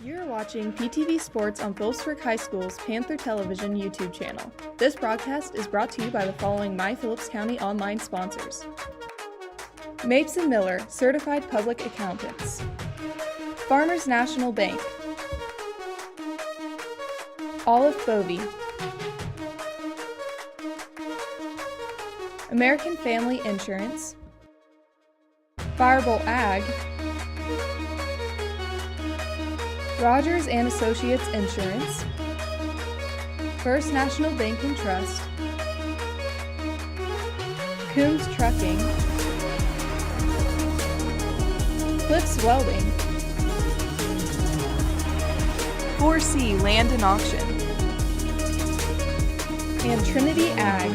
You're watching PTV Sports on Phillipsburg High School's Panther Television YouTube channel. This broadcast is brought to you by the following My Phillips County online sponsors. Mapes & Miller, Certified Public Accountants. Farmers National Bank. Olive Bovey. American Family Insurance. Firebolt Ag. Rogers & Associates Insurance, First National Bank and Trust, Coombs Trucking, Cliffs Welding, 4C Land and Auction, and Trinity Ag.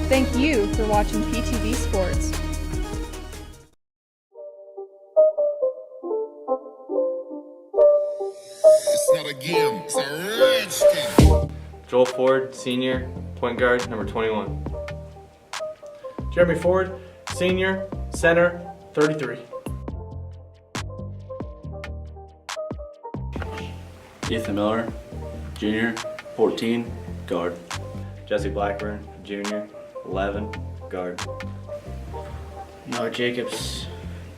Thank you for watching PTV Sports. Again, it's a rich Joel Ford, senior, point guard, number 21. Jeremy Ford, senior, center, 33. Ethan Miller, junior, 14, guard. Jesse Blackburn, junior, 11, guard. Noah Jacobs,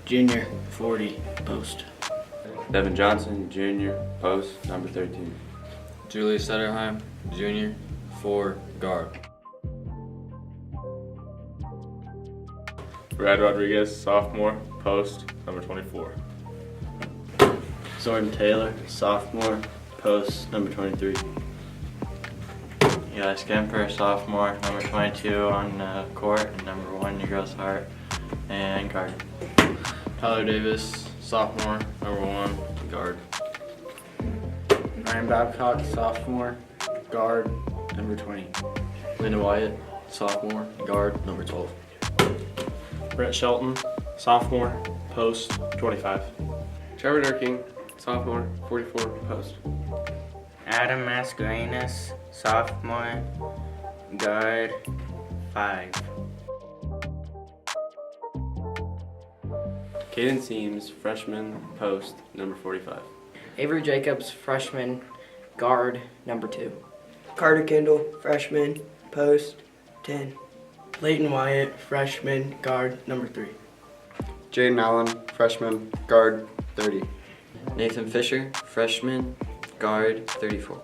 junior, 40, post. Devin Johnson, junior, post, number 13. Julius Setterheim, junior, 4, guard. Brad Rodriguez, sophomore, post, number 24. Jordan Taylor, sophomore, post, number 23. Eli Skemper, sophomore, number 22 on court, and number 1 Negro's Heart, and guard. Tyler Davis, sophomore, number 1, guard. Ryan Babcock, sophomore, guard, number 20. Linda Wyatt, sophomore, guard, number 12. Brett Shelton, sophomore, post, 25. Trevor Durking, sophomore, 44, post. Adam Mascarenas, sophomore, guard, 5. Caden Seams, freshman, post, number 45. Avery Jacobs, freshman, guard, number 2. Carter Kendall, freshman, post, 10. Leighton Wyatt, freshman, guard, number 3. Jaden Allen, freshman, guard, 30. Nathan Fisher, freshman, guard, 34.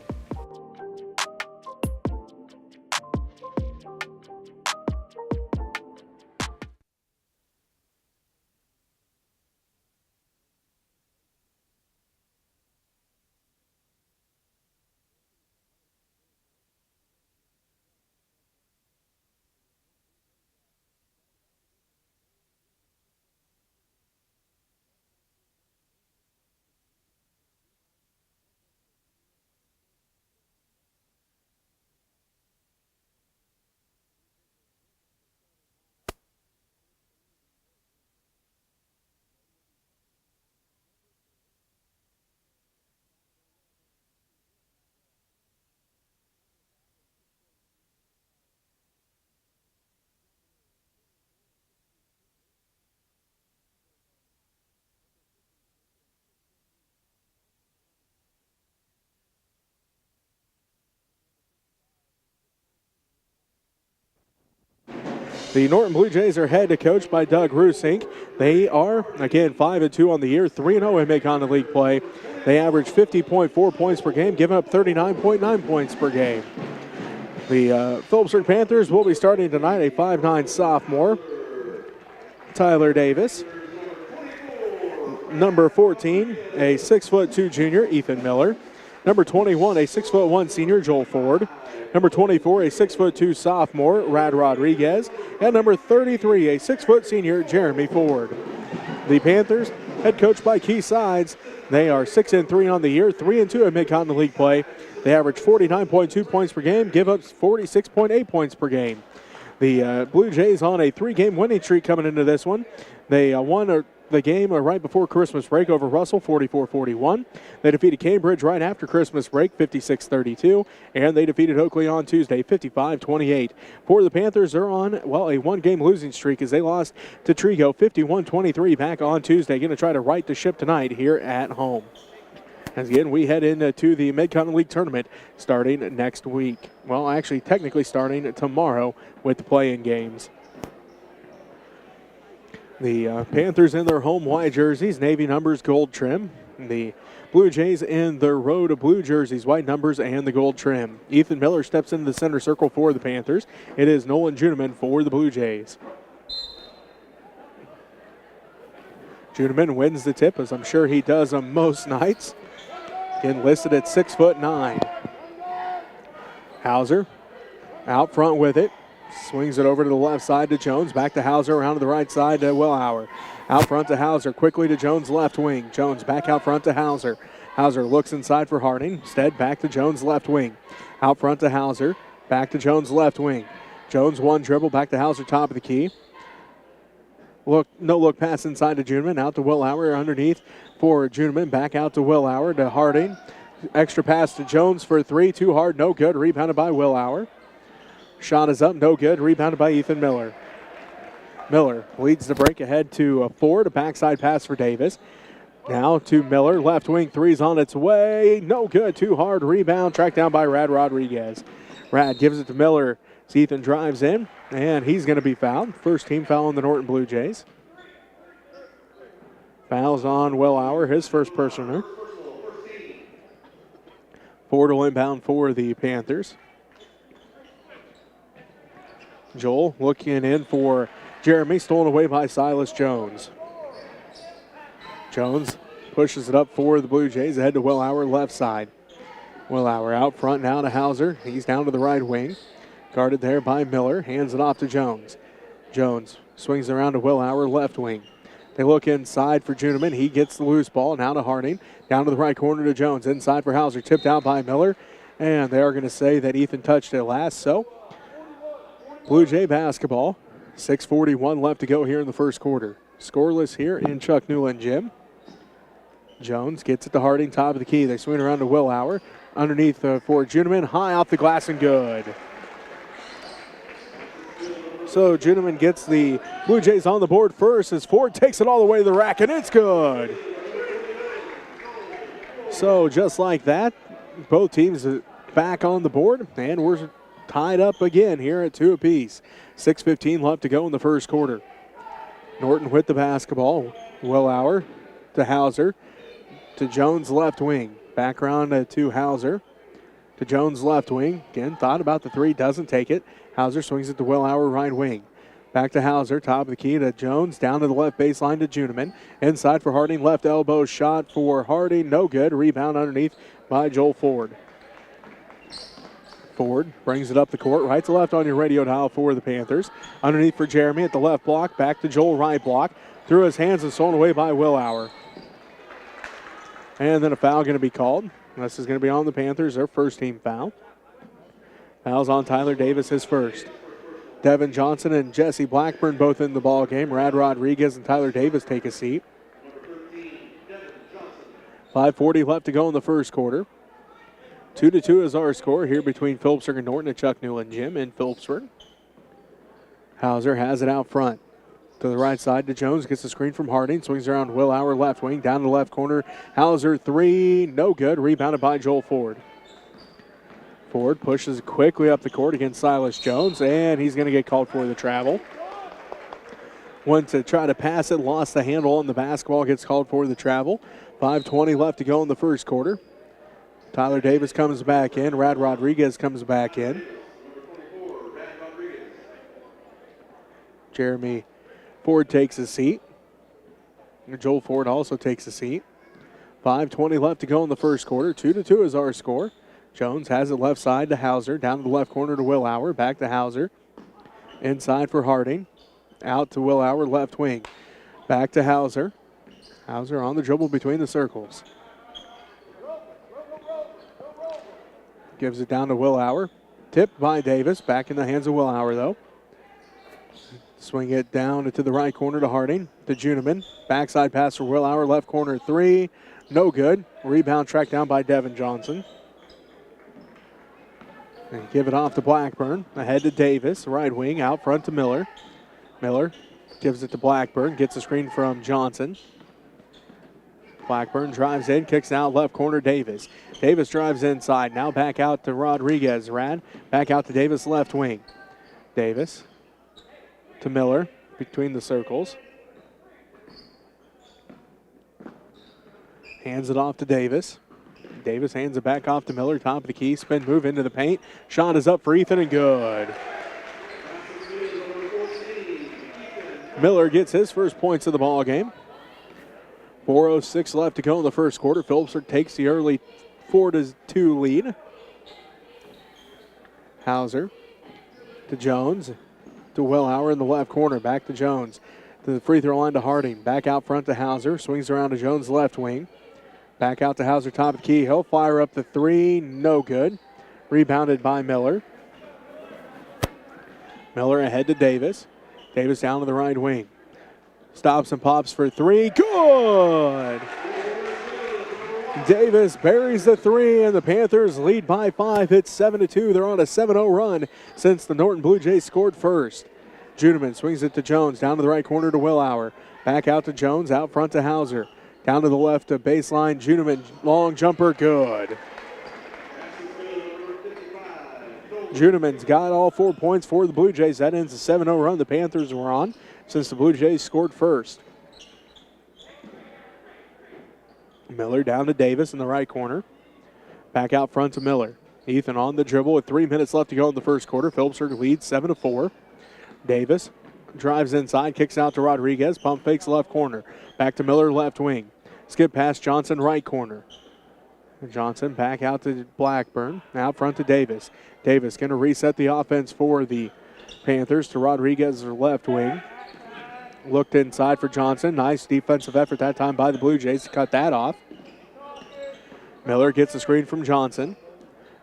The Norton Blue Jays are head coached by Doug Rusink. They are, again, 5-2 on the year, 3-0 in Mid-Continent League play. They average 50.4 points per game, giving up 39.9 points per game. The Phillipsburg Panthers will be starting tonight a 5'9 sophomore, Tyler Davis. Number 14, a 6'2 junior, Ethan Miller. Number 21, a 6'1 senior, Joel Ford. Number 24, a 6'2 sophomore, Rad Rodriguez. And number 33, a 6' senior, Jeremy Ford. The Panthers, head coached by Keith Sides, they are 6-3 on the year, 3-2 in Mid-Continent League play. They average 49.2 points per game, give up 46.8 points per game. The Blue Jays on a 3-game winning streak coming into this one. They won the game right before Christmas break over Russell, 44-41. They defeated Cambridge right after Christmas break, 56-32. And they defeated Oakley on Tuesday, 55-28. For the Panthers, they're on, a one-game losing streak as they lost to Trigo, 51-23 back on Tuesday. Going to try to right the ship tonight here at home. As again, we head into the Mid-Continent League Tournament starting next week. Well, actually, technically starting tomorrow with the play-in games. The Panthers in their home white jerseys, navy numbers, gold trim. The Blue Jays in their road blue jerseys, white numbers, and the gold trim. Ethan Miller steps into the center circle for the Panthers. It is Nolan Juneman for the Blue Jays. Juneman wins the tip, as I'm sure he does on most nights. Again, listed at 6'9". Hauser out front with it. Swings it over to the left side to Jones. Back to Hauser, around to the right side to Willauer. Out front to Hauser, quickly to Jones' left wing. Jones back out front to Hauser. Hauser looks inside for Harding. Instead, back to Jones' left wing. Out front to Hauser, back to Jones' left wing. Jones one dribble, back to Hauser, top of the key. No look pass inside to Juneman. Out to Willauer underneath for Juneman. Back out to Willauer to Harding. Extra pass to Jones for three. Too hard, no good. Rebounded by Willauer. Shot is up, no good. Rebounded by Ethan Miller. Miller leads the break ahead to Ford. A backside pass for Davis. Now to Miller. Left wing three's on its way. No good. Too hard. Rebound tracked down by Rad Rodriguez. Rad gives it to Miller. Ethan drives in, and he's going to be fouled. First team foul on the Norton Blue Jays. Fouls on Willauer, his first personer. Ford will inbound for the Panthers. Joel looking in for Jeremy, stolen away by Silas Jones. Jones pushes it up for the Blue Jays, ahead to Willauer, left side. Willauer out front now to Hauser. He's down to the right wing. Guarded there by Miller, hands it off to Jones. Jones swings around to Willauer, left wing. They look inside for Juneman. He gets the loose ball, now to Harding. Down to the right corner to Jones, inside for Hauser, tipped out by Miller. And they are going to say that Ethan touched it last, so Blue Jay basketball, 6:41 left to go here in the first quarter. Scoreless here in Chuck Newland Gym. Jones gets it to Harding, top of the key. They swing around to Willauer. Underneath for Juneman, high off the glass and good. So Juneman gets the Blue Jays on the board first as Ford takes it all the way to the rack, and it's good. So just like that, both teams back on the board, and we're tied up again here at 2 apiece. 6:15 left to go in the first quarter. Norton with the basketball. Willauer to Hauser. To Jones left wing. Back around to Hauser. To Jones left wing. Again, thought about the three, doesn't take it. Hauser swings it to Willauer right wing. Back to Hauser, top of the key to Jones. Down to the left baseline to Juneman. Inside for Harding. Left elbow shot for Harding. No good. Rebound underneath by Joel Ford. Ford brings it up the court, right to left on your radio dial for the Panthers. Underneath for Jeremy at the left block, back to Joel, right block. Through his hands and stolen away by Willauer. And then a foul going to be called. This is going to be on the Panthers, their first team foul. Foul's on Tyler Davis, his first. Devin Johnson and Jesse Blackburn both in the ball game. Rad Rodriguez and Tyler Davis take a seat. 5:40 left to go in the first quarter. 2-2 is our score here between Phillipsburg and Norton at Chuck Newland Gym in Phillipsburg. Hauser has it out front. To the right side to Jones, gets the screen from Harding, swings around Willauer left wing, down to the left corner. Hauser three, no good, rebounded by Joel Ford. Ford pushes quickly up the court against Silas Jones, and he's going to get called for the travel. Went to try to pass it, lost the handle on the basketball, gets called for the travel. 5:20 left to go in the first quarter. Tyler Davis comes back in. Rad Rodriguez comes back in. Jeremy Ford takes a seat. And Joel Ford also takes a seat. 5:20 left to go in the first quarter. 2-2 is our score. Jones has it left side to Hauser. Down to the left corner to Willauer. Back to Hauser. Inside for Harding. Out to Willauer, left wing. Back to Hauser. Hauser on the dribble between the circles. Gives it down to Willauer. Tipped by Davis. Back in the hands of Willauer, though. Swing it down to the right corner to Harding. To Juneman. Backside pass for Willauer. Left corner three. No good. Rebound tracked down by Devin Johnson. And give it off to Blackburn. Ahead to Davis. Right wing out front to Miller. Miller gives it to Blackburn. Gets a screen from Johnson. Blackburn drives in. Kicks out left corner Davis. Davis drives inside. Now back out to Rodriguez. Rad back out to Davis left wing. Davis to Miller between the circles. Hands it off to Davis. Davis hands it back off to Miller. Top of the key. Spin move into the paint. Shot is up for Ethan and good. Miller gets his first points of the ball game. 4:06 left to go in the first quarter. Phillipsburg takes the early 4-2 lead. Hauser to Jones. To Willauer in the left corner. Back to Jones. To the free throw line to Harding. Back out front to Hauser. Swings around to Jones left wing. Back out to Hauser, top of the key. He'll fire up the three. No good. Rebounded by Miller. Miller ahead to Davis. Davis down to the right wing. Stops and pops for three. Good! Davis buries the three, and the Panthers lead by 5. It's 7-2. They're on a 7-0 run since the Norton Blue Jays scored first. Juneman swings it to Jones. Down to the right corner to Willauer. Back out to Jones. Out front to Hauser. Down to the left of baseline, Juneman, long jumper, good. Juneman's got all 4 points for the Blue Jays. That ends a 7-0 run the Panthers were on since the Blue Jays scored first. Miller down to Davis in the right corner. Back out front to Miller. Ethan on the dribble with 3 minutes left to go in the first quarter. Phillipsburg leads 7-4. Davis drives inside, kicks out to Rodriguez, pump fakes left corner. Back to Miller, left wing. Skip past Johnson, right corner. Johnson back out to Blackburn. Out front to Davis. Davis going to reset the offense for the Panthers to Rodriguez, left wing. Looked inside for Johnson. Nice defensive effort that time by the Blue Jays to cut that off. Miller gets the screen from Johnson.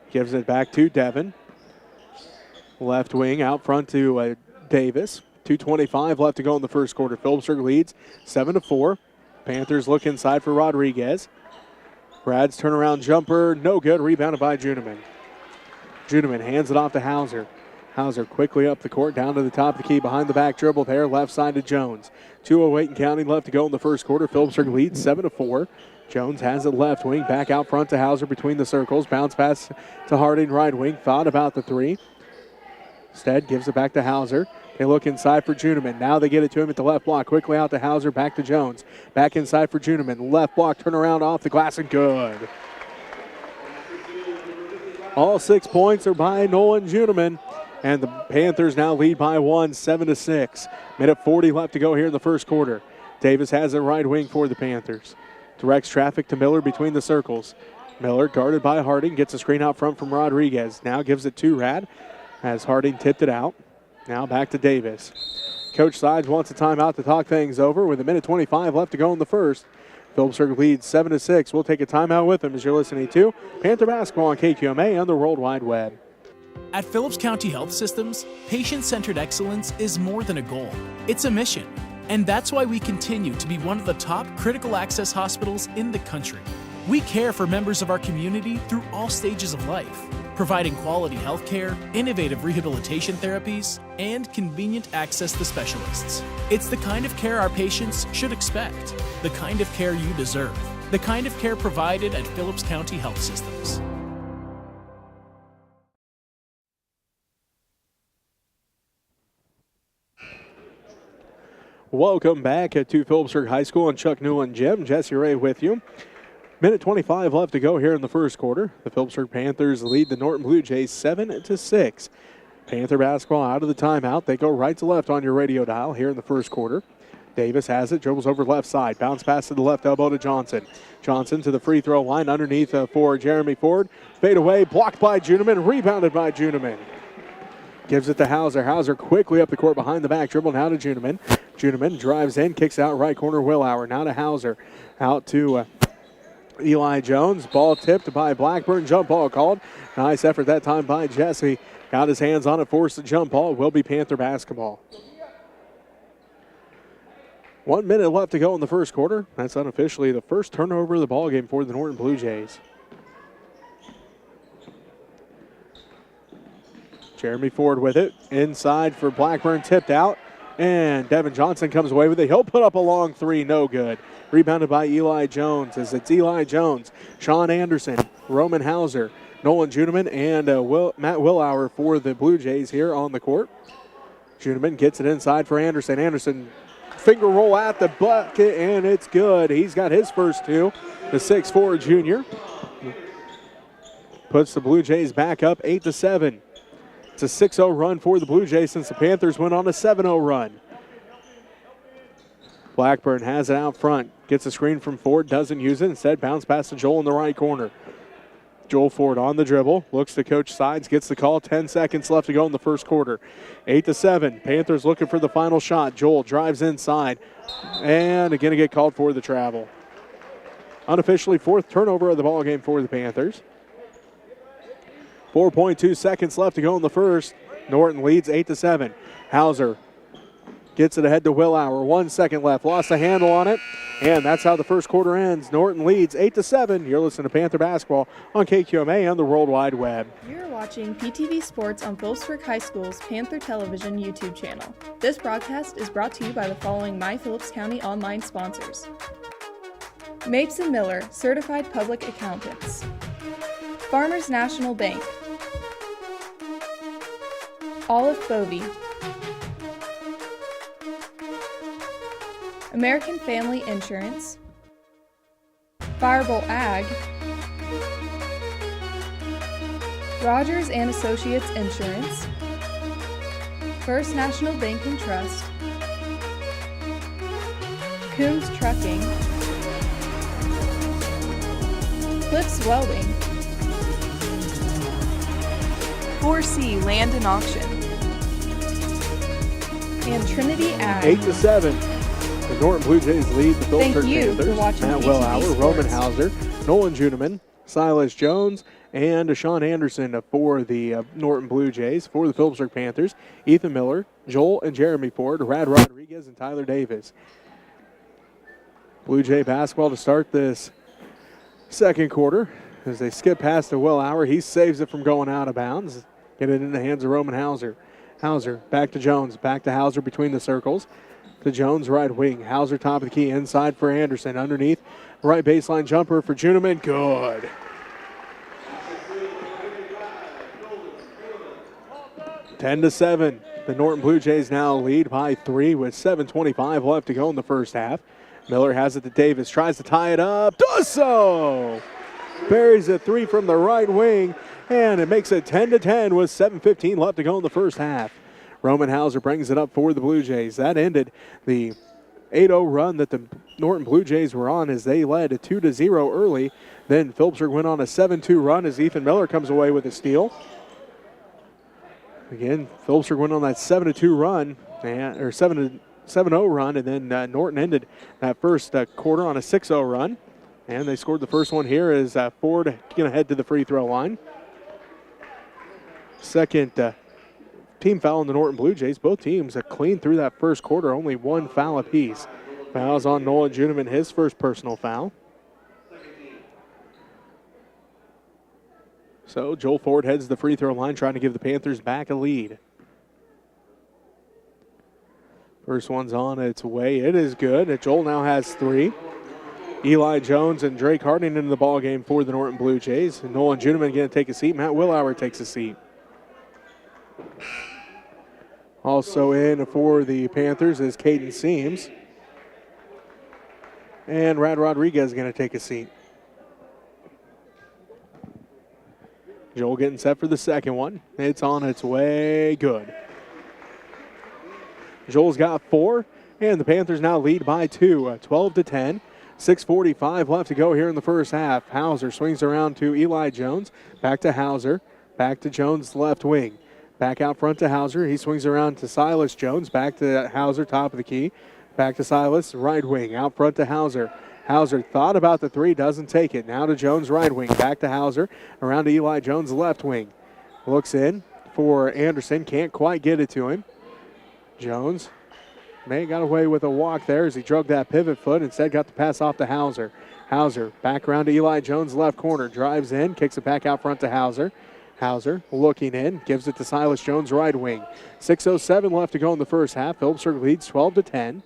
Gives it back to Devin. Left wing out front to Davis. 2:25 left to go in the first quarter. Phillipsburg leads 7-4. Panthers look inside for Rodriguez. Brad's turnaround jumper, no good. Rebounded by Juneman. Juneman hands it off to Hauser. Hauser quickly up the court, down to the top of the key, behind the back dribble there, left side to Jones. 2:08 and counting left to go in the first quarter. Phillipsburg leads 7-4. Jones has it left wing, back out front to Hauser between the circles. Bounce pass to Harding, right wing. Thought about the three. Instead, gives it back to Hauser. They look inside for Juneman. Now they get it to him at the left block. Quickly out to Hauser, back to Jones. Back inside for Juneman. Left block, turn around off the glass and good. All 6 points are by Nolan Juneman. And the Panthers now lead by 1, 7-6. Minute 40 left to go here in the first quarter. Davis has it right wing for the Panthers. Directs traffic to Miller between the circles. Miller guarded by Harding. Gets a screen out front from Rodriguez. Now gives it to Rad as Harding tipped it out. Now back to Davis. Coach Sides wants a timeout to talk things over with a minute 25 left to go in the first. Phillipsburg leads 7-6. We'll take a timeout with them as you're listening to Panther Basketball on KQMA and the World Wide Web. At Phillips County Health Systems, patient-centered excellence is more than a goal. It's a mission. And that's why we continue to be one of the top critical access hospitals in the country. We care for members of our community through all stages of life, providing quality health care, innovative rehabilitation therapies, and convenient access to specialists. It's the kind of care our patients should expect, the kind of care you deserve, the kind of care provided at Phillips County Health Systems. Welcome back to Phillipsburg High School and Chuck Newland Gym. Jesse Ray with you. Minute 25 left to go here in the first quarter. The Phillipsburg Panthers lead the Norton Blue Jays 7-6. Panther basketball out of the timeout. They go right to left on your radio dial here in the first quarter. Davis has it, dribbles over left side. Bounce pass to the left elbow to Johnson. Johnson to the free throw line underneath for Jeremy Ford. Fade away, blocked by Juneman, rebounded by Juneman. Gives it to Hauser. Hauser quickly up the court behind the back dribble. Now to Juneman. Juneman drives in, kicks out right corner Willauer. Now to Hauser. Out to Eli Jones. Ball tipped by Blackburn. Jump ball called. Nice effort that time by Jesse. Got his hands on it, forced the jump ball. It will be Panther basketball. 1 minute left to go in the first quarter. That's unofficially the first turnover of the ballgame for the Norton Blue Jays. Jeremy Ford with it. Inside for Blackburn, tipped out. And Devin Johnson comes away with it. He'll put up a long three, no good. Rebounded by Eli Jones as it's Eli Jones, Sean Anderson, Roman Hauser, Nolan Juneman, and Matt Willauer for the Blue Jays here on the court. Juneman gets it inside for Anderson. Anderson finger roll at the bucket, and it's good. He's got his first two, the 6'4" junior. Puts the Blue Jays back up 8-7. It's a 6-0 run for the Blue Jays since the Panthers went on a 7-0 run. Blackburn has it out front. Gets a screen from Ford, doesn't use it. Instead, bounce pass to Joel in the right corner. Joel Ford on the dribble, looks to coach sides, gets the call. 10 seconds left to go in the first quarter. 8-7. Panthers looking for the final shot. Joel drives inside and again to get called for the travel. Unofficially fourth turnover of the ball game for the Panthers. 4.2 seconds left to go in the first. Norton leads 8-7. Hauser gets it ahead to Willauer. 1 second left. Lost a handle on it. And that's how the first quarter ends. Norton leads 8-7. You're listening to Panther Basketball on KQMA and the World Wide Web. You're watching PTV Sports on Phillipsburg High School's Panther Television YouTube channel. This broadcast is brought to you by the following My Phillips County online sponsors. Mapes & Miller, Certified Public Accountants. Farmers National Bank. Olive Bovey. American Family Insurance. Firebolt Ag. Rogers and Associates Insurance. First National Bank and Trust. Coombs Trucking. Cliffs Welding. 4C Land and Auction. And Trinity Ag. 8-7. The Norton Blue Jays lead the Phillipsburg Panthers. For watching Matt PTV Willauer, Sports. Roman Hauser, Nolan Juneman, Silas Jones, and Sean Anderson for the Norton Blue Jays. For the Phillipsburg Panthers, Ethan Miller, Joel and Jeremy Ford, Rad Rodriguez, and Tyler Davis. Blue Jay basketball to start this second quarter as they skip past to Willauer. He saves it from going out of bounds. Get it in the hands of Roman Hauser. Hauser back to Jones, back to Hauser between the circles. To Jones, right wing. Hauser top of the key, inside for Anderson. Underneath, right baseline jumper for Juneman. Good. Ten to 7. The Norton Blue Jays now lead by 3 with 7:25 left to go in the first half. Miller has it to Davis. Tries to tie it up. Does so. Buries a three from the right wing. And it makes it 10-10 with 7:15 left to go in the first half. Roman Hauser brings it up for the Blue Jays. That ended the 8-0 run that the Norton Blue Jays were on as they led 2-0 early. Then Phillipsburg went on a 7-2 run as Ethan Miller comes away with a steal. Again, Phillipsburg went on that 7-2 run, or 7-0 run, and then Norton ended that first quarter on a 6-0 run. And they scored the first one here as Ford going to head to the free throw line. Second team foul on the Norton Blue Jays. Both teams clean through that first quarter, only one foul apiece. Fouls on Nolan Juneman, his first personal foul. So Joel Ford heads to the free throw line, trying to give the Panthers back a lead. First one's on its way. It is good. Joel now has 3. Eli Jones and Drake Harding into the ball game for the Norton Blue Jays. And Nolan Juneman going to take a seat. Matt Willauer takes a seat. Also in for the Panthers is Caden Seams. And Rad Rodriguez is going to take a seat. Joel getting set for the second one. It's on its way. Good. Joel's got 4, and the Panthers now lead by 2, 12-10. 6:45 left to go here in the first half. Hauser swings around to Eli Jones. Back to Hauser. Back to Jones, left wing. Back out front to Hauser. He swings around to Silas Jones. Back to Hauser, top of the key. Back to Silas, right wing. Out front to Hauser. Hauser thought about the 3, doesn't take it. Now to Jones, right wing. Back to Hauser. Around to Eli Jones, left wing. Looks in for Anderson. Can't quite get it to him. Jones May got away with a walk there as he drug that pivot foot. Instead got the pass off to Hauser. Hauser back around to Eli Jones, left corner. Drives in, kicks it back out front to Hauser. Hauser looking in, gives it to Silas Jones, right wing. 6:07 left to go in the first half. Phillipsburg leads 12-10.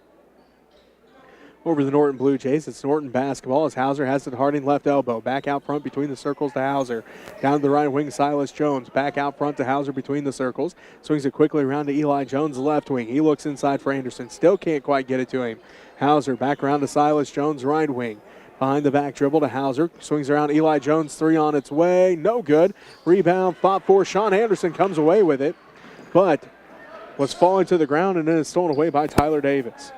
Over the Norton Blue Jays, it's Norton basketball as Hauser has it to Harding, left elbow. Back out front between the circles to Hauser. Down to the right wing, Silas Jones. Back out front to Hauser between the circles. Swings it quickly around to Eli Jones, left wing. He looks inside for Anderson. Still can't quite get it to him. Hauser back around to Silas Jones, right wing. Behind the back dribble to Hauser. Swings around Eli Jones, three on its way. No good. Rebound fought for. Sean Anderson comes away with it, but was falling to the ground and then is stolen away by Tyler Davis.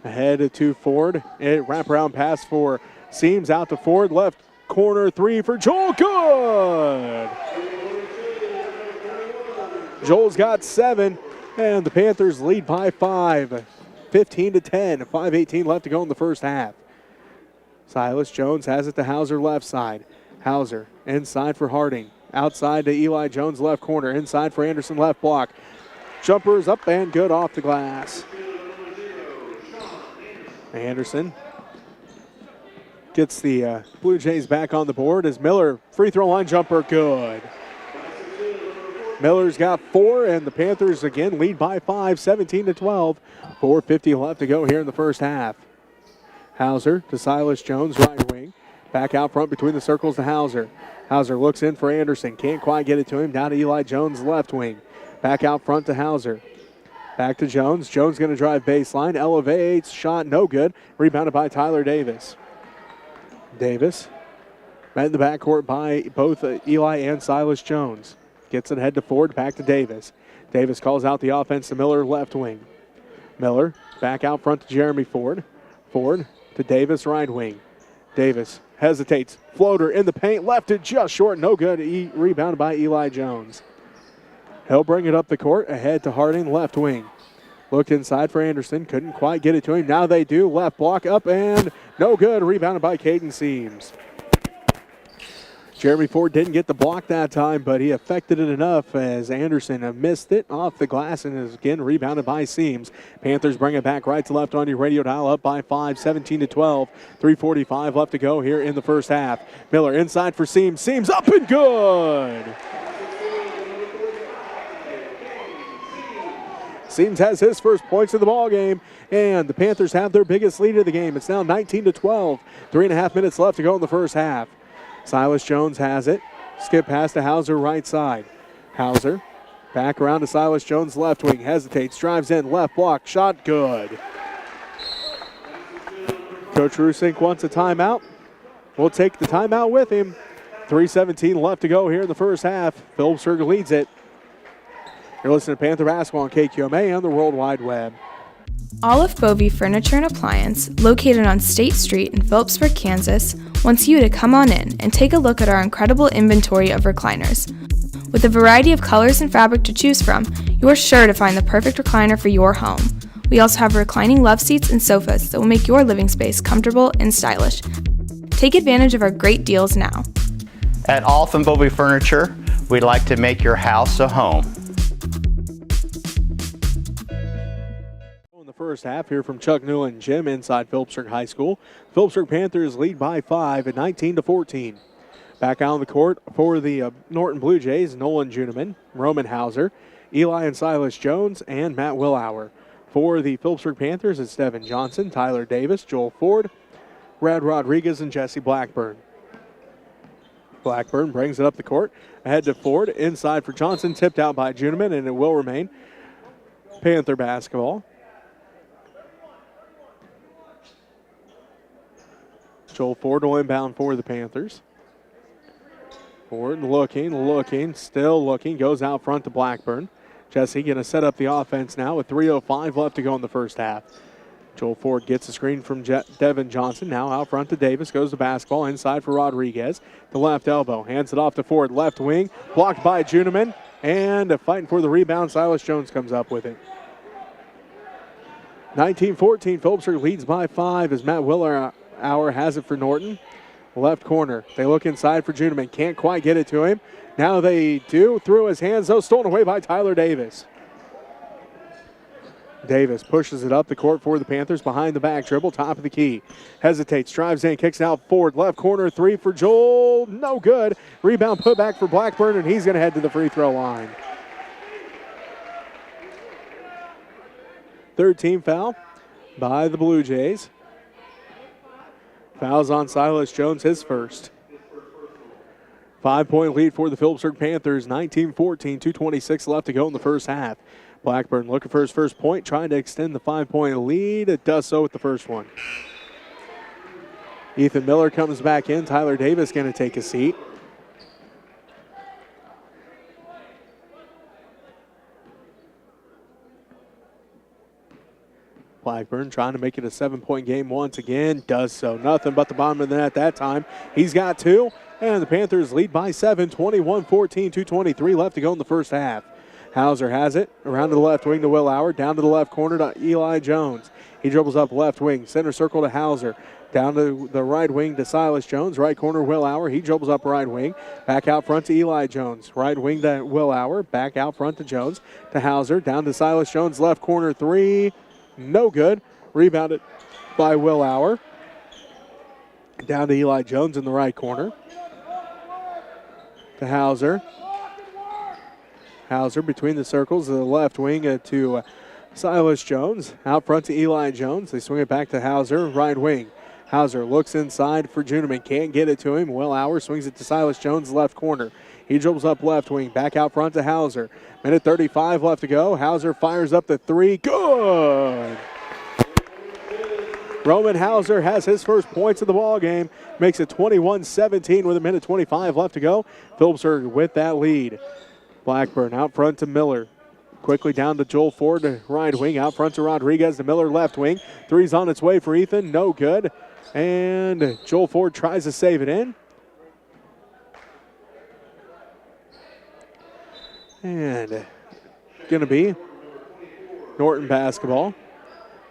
Ahead to Ford. A wraparound pass for Seams out to Ford. Left corner three for Joel. Good! Joel's got 7, and the Panthers lead by 5. 15-10. 5:18 left to go in the first half. Silas Jones has it to Hauser left side. Hauser inside for Harding. Outside to Eli Jones left corner. Inside for Anderson left block. Jumper is up and good off the glass. Anderson gets the Blue Jays back on the board as Miller, free throw line jumper, good. Miller's got 4, and the Panthers again lead by 5, 17-12. 4:50 left to go here in the first half. Hauser to Silas Jones, right wing. Back out front between the circles to Hauser. Hauser looks in for Anderson, can't quite get it to him. Down to Eli Jones, left wing. Back out front to Hauser. Back to Jones. Jones going to drive baseline. Elevates. Shot no good. Rebounded by Tyler Davis. Davis met in the backcourt by both Eli and Silas Jones. Gets it ahead to Ford. Back to Davis. Davis calls out the offense to Miller, left wing. Miller back out front to Jeremy Ford. Ford to Davis, right wing. Davis hesitates. Floater in the paint. Left it just short. No good. Rebounded by Eli Jones. He'll bring it up the court, ahead to Harding, left wing. Looked inside for Anderson, couldn't quite get it to him. Now they do, left block up and no good. Rebounded by Caden Seams. Jeremy Ford didn't get the block that time, but he affected it enough as Anderson missed it off the glass and is again rebounded by Seams. Panthers bring it back right to left on your radio dial, up by 5, 17-12. 3:45 left to go here in the first half. Miller inside for Seams. Seams up and good. Seams has his first points of the ball game, and the Panthers have their biggest lead of the game. It's now 19-12. 3.5 minutes left to go in the first half. Silas Jones has it. Skip pass to Hauser, right side. Hauser back around to Silas Jones, left wing. Hesitates, drives in, left block, shot good. Coach Rusink wants a timeout. We'll take the timeout with him. 3:17 left to go here in the first half. Phillipsburg leads it. You're listening to Panther Basketball on KQMA and the World Wide Web. Olive Bovey Furniture and Appliance, located on State Street in Phillipsburg, Kansas, wants you to come on in and take a look at our incredible inventory of recliners. With a variety of colors and fabric to choose from, you're sure to find the perfect recliner for your home. We also have reclining love seats and sofas that will make your living space comfortable and stylish. Take advantage of our great deals now. At Olive Bovey Furniture, we'd like to make your house a home. First half here from Chuck Newland Gym inside Phillipsburg High School. Phillipsburg Panthers lead by 5 at 19-14. Back out on the court for the Norton Blue Jays, Nolan Juneman, Roman Hauser, Eli and Silas Jones, and Matt Willauer. For the Phillipsburg Panthers, it's Devin Johnson, Tyler Davis, Joel Ford, Brad Rodriguez, and Jesse Blackburn. Blackburn brings it up the court, ahead to Ford, inside for Johnson, tipped out by Juneman, and it will remain Panther basketball. Joel Ford will inbound for the Panthers. Ford looking, still looking, goes out front to Blackburn. Jesse going to set up the offense now with 3:05 left to go in the first half. Joel Ford gets a screen from Devin Johnson. Now out front to Davis, goes to basketball, inside for Rodriguez. The left elbow, hands it off to Ford, left wing, blocked by Juneman, and fighting for the rebound, Silas Jones comes up with it. 19-14, Phillipsburg leads by 5 as Matt Willauer has it for Norton. Left corner. They look inside for Juneman. Can't quite get it to him. Now they do. Through his hands, though. Stolen away by Tyler Davis. Davis pushes it up the court for the Panthers, behind the back dribble, top of the key. Hesitates, drives in, kicks out forward, left corner, three for Joel, no good. Rebound put back for Blackburn, and he's going to head to the free throw line. Third team foul by the Blue Jays. Fouls on Silas Jones, his first. 5-point lead for the Phillipsburg Panthers, 19-14, 2:26 left to go in the first half. Blackburn looking for his first point, trying to extend the 5-point lead. It does so with the first one. Ethan Miller comes back in. Tyler Davis going to take a seat. Blackburn trying to make it a 7-point game once again. Does so. Nothing but the bottom of the net that time. He's got two. And the Panthers lead by 7, 21-14, 2:23 left to go in the first half. Hauser has it. Around to the left wing to Will Howard. Down to the left corner to Eli Jones. He dribbles up left wing. Center circle to Hauser. Down to the right wing to Silas Jones. Right corner, Will Howard. He dribbles up right wing. Back out front to Eli Jones. Right wing to Will Howard. Back out front to Jones. To Hauser. Down to Silas Jones. Left corner three. No good. Rebounded by Will Howard. Down to Eli Jones in the right corner. To Hauser. Hauser between the circles to the left wing to Silas Jones. Out front to Eli Jones. They swing it back to Hauser, right wing. Hauser looks inside for Juniman. Can't get it to him. Will Howard swings it to Silas Jones, left corner. He dribbles up left wing. Back out front to Hauser. Minute 35 left to go. Hauser fires up the three. Good! Roman Hauser has his first points of the ball game. Makes it 21-17 with a minute 25 left to go. Phillipsburg with that lead. Blackburn out front to Miller. Quickly down to Joel Ford to right wing. Out front to Rodriguez to Miller left wing. Three's on its way for Ethan. No good. And Joel Ford tries to save it in. And going to be Norton basketball.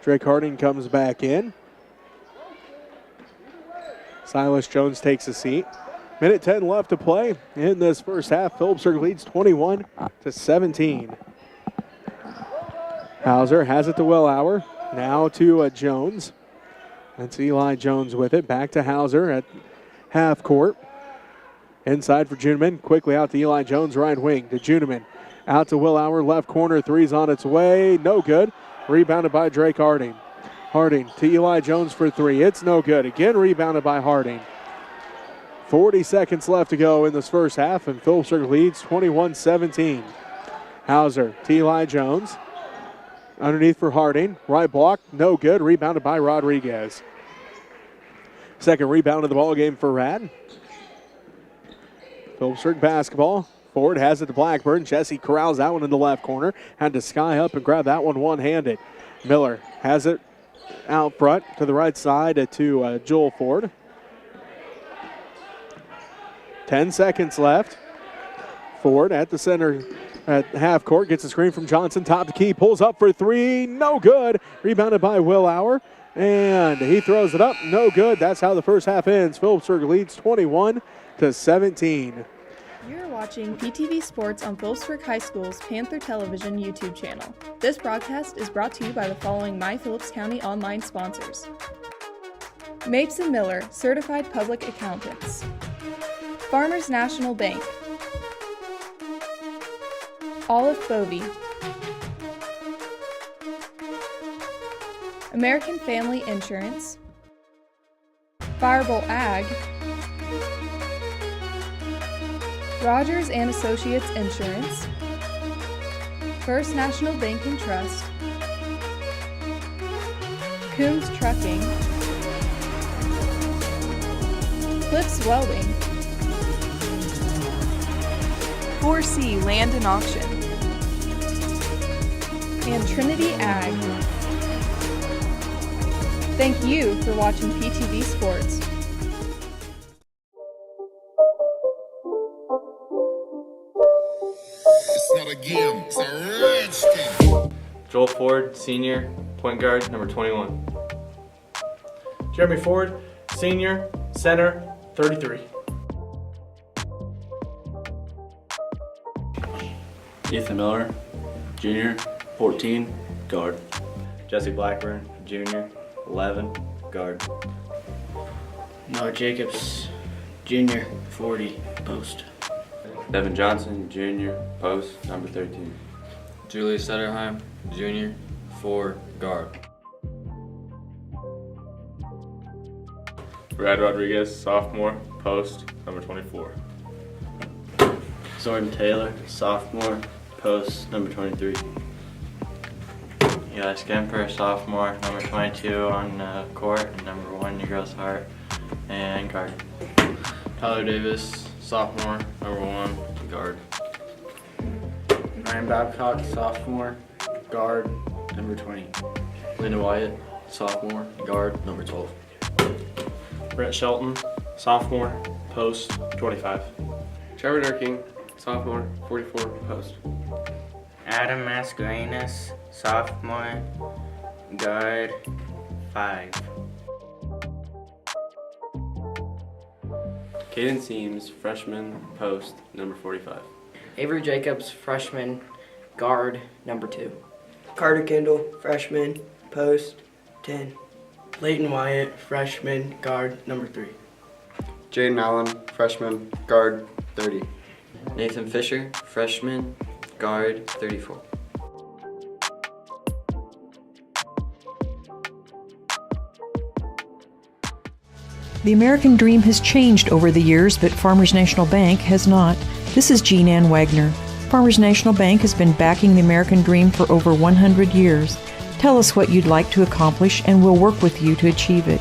Drake Harding comes back in. Silas Jones takes a seat. Minute 10 left to play in this first half. Phillipsburg leads 21-17. Hauser has it to Will Howard. Now to Jones. That's Eli Jones with it. Back to Hauser at half court. Inside for Juniman. Quickly out to Eli Jones, right wing to Juniman. Out to Will Howard, left corner. Three's on its way. No good. Rebounded by Drake Harding. Harding to Eli Jones for three. It's no good. Again rebounded by Harding. 40 seconds left to go in this first half, and Phillipsburg leads 21-17. Hauser to Eli Jones. Underneath for Harding. Right block, no good. Rebounded by Rodriguez. Second rebound of the ball game for Rad. Phillipsburg basketball. Ford has it to Blackburn. Jesse corrals that one in the left corner. Had to sky up and grab that one one-handed. Miller has it out front to the right side to Joel Ford. 10 seconds left. Ford at the center at half court. Gets a screen from Johnson. Top of the key. Pulls up for three. No good. Rebounded by Will Howard. And he throws it up. No good. That's how the first half ends. Phillipsburg leads 21-17. You're watching PTV Sports on Phillipsburg High School's Panther Television YouTube channel. This broadcast is brought to you by the following My Phillips County online sponsors. Mapes & Miller, Certified Public Accountants. Farmers National Bank. Olive Bovey. American Family Insurance. Firebolt Ag. Rogers & Associates Insurance. First National Bank and Trust. Coombs Trucking. Cliffs Welding. 4C Land and Auction. And Trinity Ag. Thank you for watching PTV Sports. It's not a game, it's a rich thing. Joel Ford, senior, point guard, number 21. Jeremy Ford, senior, center, 33. Ethan Miller, junior, 14, guard. Jesse Blackburn, Jr., 11, guard. Noah Jacobs, Jr., 40, post. Devin Johnson, Jr., post, number 13. Julius Setterheim, Jr., 4, guard. Brad Rodriguez, sophomore, post, number 24. Jordan Taylor, sophomore, post, number 23. Eli Skemper, sophomore, number 22 on court, and number 1 your girl's heart, and guard. Tyler Davis, sophomore, number 1, guard. Ryan Babcock, sophomore, guard, number 20. Linda Wyatt, sophomore, guard, number 12. Brett Shelton, sophomore, post, 25. Trevor Durking, sophomore, 44, post. Adam Mascarenas, sophomore, guard, 5. Caden Seams, freshman, post, number 45. Avery Jacobs, freshman, guard, number 2. Carter Kendall, freshman, post, 10. Leighton Wyatt, freshman, guard, number 3. Jaden Allen, freshman, guard, 30. Nathan Fisher, freshman, guard, 34. The American dream has changed over the years, but Farmers National Bank has not. This is Jean Ann Wagner. Farmers National Bank has been backing the American dream for over 100 years. Tell us what you'd like to accomplish, and we'll work with you to achieve it.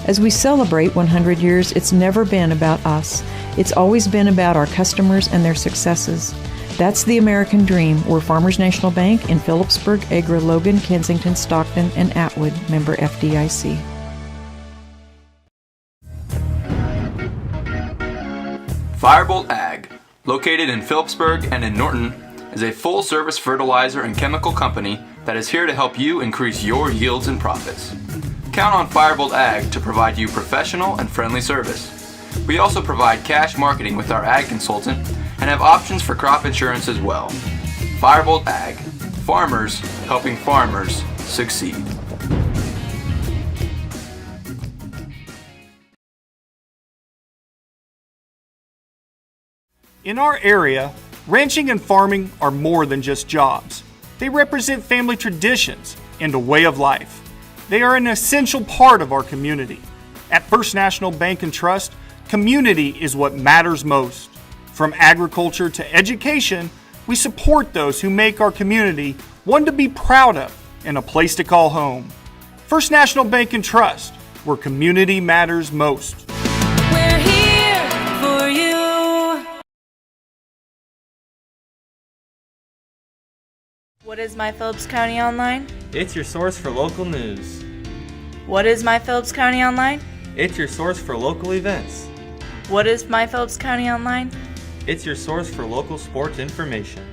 As we celebrate 100 years, it's never been about us. It's always been about our customers and their successes. That's the American dream. We're Farmers National Bank in Phillipsburg, Agra, Logan, Kensington, Stockton, and Atwood, member FDIC. Firebolt Ag, located in Phillipsburg and in Norton, is a full-service fertilizer and chemical company that is here to help you increase your yields and profits. Count on Firebolt Ag to provide you professional and friendly service. We also provide cash marketing with our ag consultant and have options for crop insurance as well. Firebolt Ag, farmers helping farmers succeed. In our area, ranching and farming are more than just jobs. They represent family traditions and a way of life. They are an essential part of our community. At First National Bank and Trust, community is what matters most. From agriculture to education, we support those who make our community one to be proud of and a place to call home. First National Bank and Trust, where community matters most. We're here for you. What is My Phillips County Online? It's your source for local news. What is My Phillips County Online? It's your source for local events. What is My Phillips County Online? It's your source for local sports information.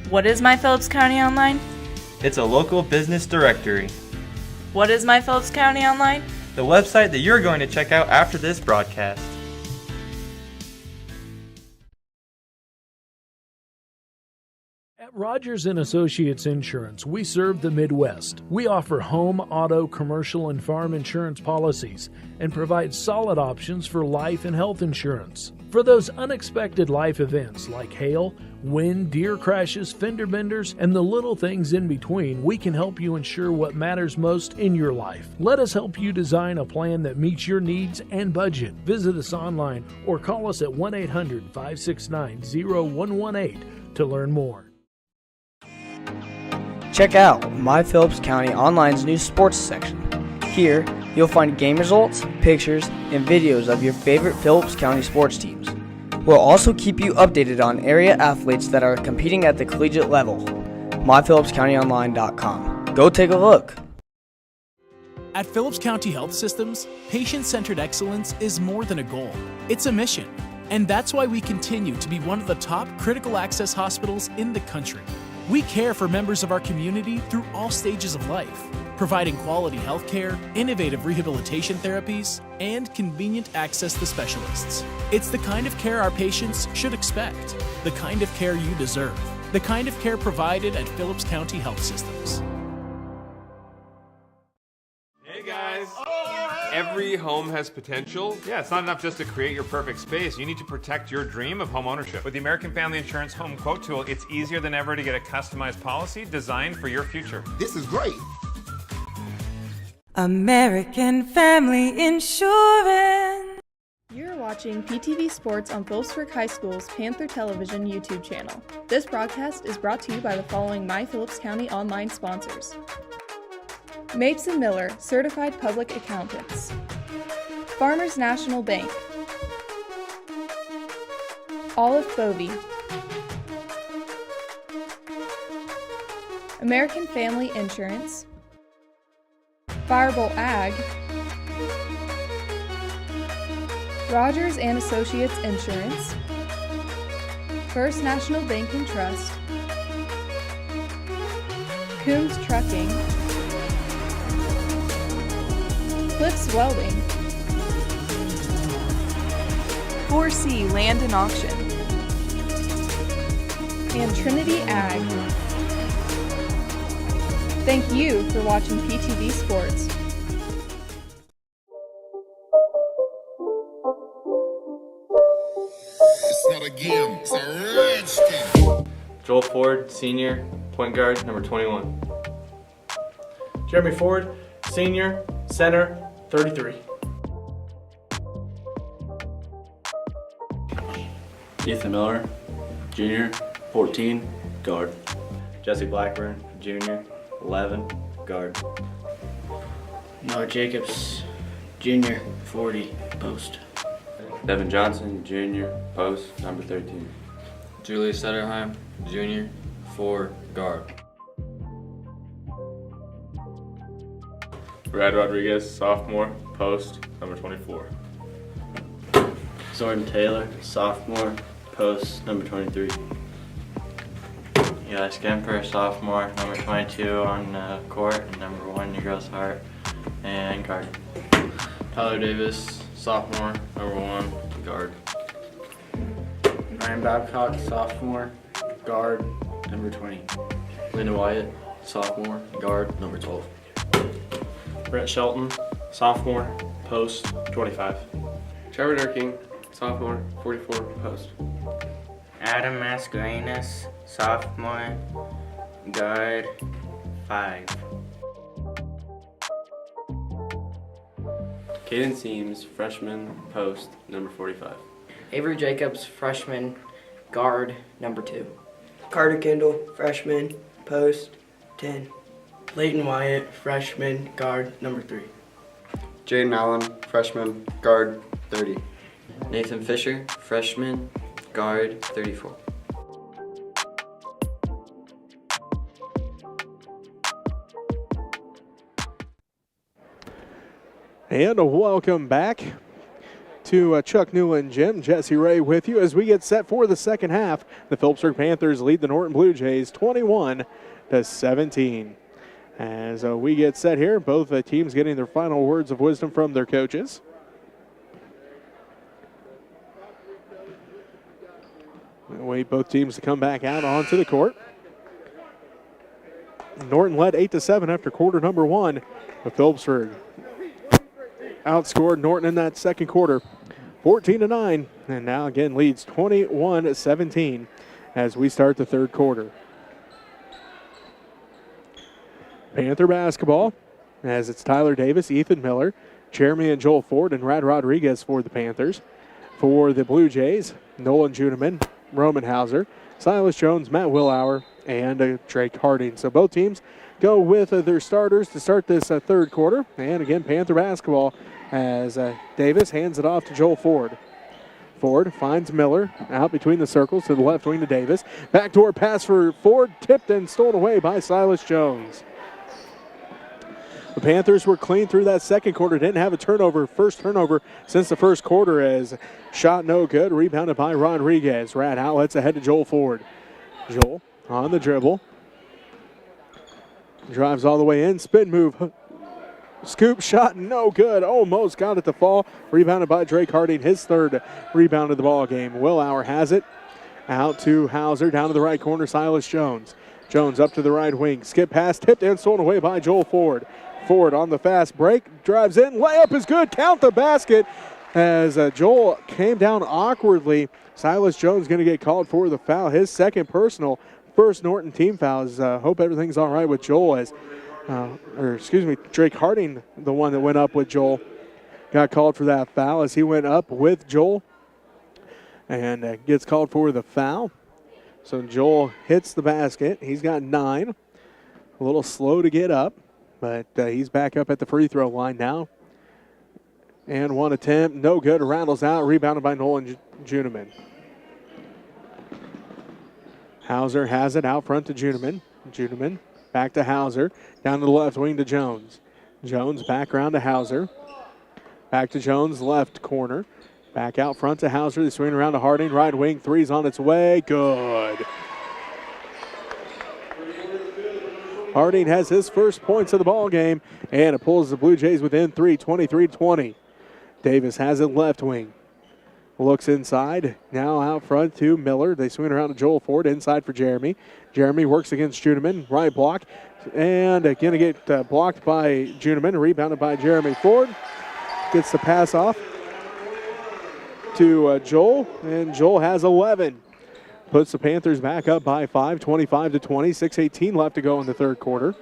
What is My Phillips County Online? It's a local business directory. What is My Phillips County Online? The website that you're going to check out after this broadcast. At Rogers & Associates Insurance, we serve the Midwest. We offer home, auto, commercial, and farm insurance policies and provide solid options for life and health insurance. For those unexpected life events like hail, wind, deer crashes, fender benders, and the little things in between, we can help you ensure what matters most in your life. Let us help you design a plan that meets your needs and budget. Visit us online or call us at 1-800-569-0118 to learn more. Check out My Phillips County Online's new sports section. Here, you'll find game results, pictures, and videos of your favorite Phillips County sports teams. We'll also keep you updated on area athletes that are competing at the collegiate level. MyPhillipsCountyOnline.com. Go take a look. At Phillips County Health Systems, patient-centered excellence is more than a goal. It's a mission. And that's why we continue to be one of the top critical access hospitals in the country. We care for members of our community through all stages of life, providing quality health care, innovative rehabilitation therapies, and convenient access to specialists. It's the kind of care our patients should expect, the kind of care you deserve, the kind of care provided at Phillips County Health Systems. guys. Every home has potential. Yeah, it's not enough just to create your perfect space. You need to protect your dream of home ownership. With the American Family Insurance Home Quote Tool, it's easier than ever to get a customized policy designed for your future. This is great. American Family Insurance. You're watching PTV Sports on Phillipsburg High School's Panther Television YouTube channel. This broadcast is brought to you by the following My Phillips County online sponsors. Mapes & Miller, Certified Public Accountants. Farmers National Bank. Olive Bovey. American Family Insurance. Firebolt Ag. Rogers & Associates Insurance. First National Bank and Trust. Coombs Trucking. Cliffs Welding. 4C Land and Auction. And Trinity Ag. Thank you for watching PTV Sports. It's not a game, it's a redskin. Joel Ford, senior, point guard, number 21. Jeremy Ford, senior, center, 33. Ethan Miller, junior, 14, guard. Jesse Blackburn, junior, 11, guard. Noah Jacobs, junior, 40, post. Devin Johnson, junior, post, number 13. Julius Setterheim, junior, 4, guard. Brad Rodriguez, sophomore, post, number 24. Jordan Taylor, sophomore, post, number 23. Eli Skemper, sophomore, number 22 on court, and number 1 your girl's heart, and guard. Tyler Davis, sophomore, number 1, guard. Ryan Babcock, sophomore, guard, number 20. Linda Wyatt, sophomore, guard, number 12. Brett Shelton, sophomore, post, 25. Trevor Durking, sophomore, 44, post. Adam Mascarenas, sophomore, guard, 5. Caden Seams, freshman, post, number 45. Avery Jacobs, freshman, guard, number 2. Carter Kendall, freshman, post, 10. Leighton Wyatt, freshman, guard, number 3. Jaden Allen, freshman, guard, 30. Nathan Fisher, freshman, guard, 34. And welcome back to Chuck Newland Gym. Jesse Ray with you as we get set for the second half. The Phillipsburg Panthers lead the Norton Blue Jays 21-17. As we get set here, both teams getting their final words of wisdom from their coaches. We wait both teams to come back out onto the court. Norton led 8-7 after quarter number 1. But Phillipsburg outscored Norton in that second quarter 14-9, and now again leads 21-17 as we start the third quarter. Panther basketball, as it's Tyler Davis, Ethan Miller, Jeremy and Joel Ford, and Rad Rodriguez for the Panthers. For the Blue Jays, Nolan Juneman, Roman Hauser, Silas Jones, Matt Willauer, and Drake Harding. So both teams go with their starters to start this third quarter. And again, Panther basketball as Davis hands it off to Joel Ford. Ford finds Miller out between the circles to the left wing to Davis. Backdoor pass for Ford, tipped and stolen away by Silas Jones. The Panthers were clean through that second quarter. Didn't have a turnover, first turnover since the first quarter, as shot no good. Rebounded by Rodriguez. Rad outlets ahead to Joel Ford. Joel on the dribble. Drives all the way in. Spin move. Scoop shot no good. Almost got it to fall. Rebounded by Drake Harding. His third rebound of the ball game. Willauer has it. Out to Hauser. Down to the right corner. Silas Jones. Jones up to the right wing. Skip pass. Tipped and stolen away by Joel Ford. Ford on the fast break, drives in, layup is good, count the basket. As Joel came down awkwardly, Silas Jones going to get called for the foul, his second personal, first Norton team foul. Hope everything's all right with Joel as, Drake Harding, the one that went up with Joel, got called for that foul as he went up with Joel and gets called for the foul. So Joel hits the basket. He's got 9. A little slow to get up, but he's back up at the free throw line now. And one attempt, no good, rattles out, rebounded by Nolan Juneman. Hauser has it out front to Juneman. Juneman back to Hauser, down to the left wing to Jones. Jones back around to Hauser. Back to Jones, left corner. Back out front to Hauser, they swing around to Harding, right wing, 3's on its way, good. Harding has his first points of the ball game, and it pulls the Blue Jays within 3, 23-20. Davis has it left wing. Looks inside, now out front to Miller. They swing around to Joel Ford, inside for Jeremy. Jeremy works against Juneman, right block, and going to get blocked by Juneman, rebounded by Jeremy Ford. Gets the pass off to Joel, and Joel has 11. Puts the Panthers back up by 5, 25-20, 6:18 left to go in the third quarter.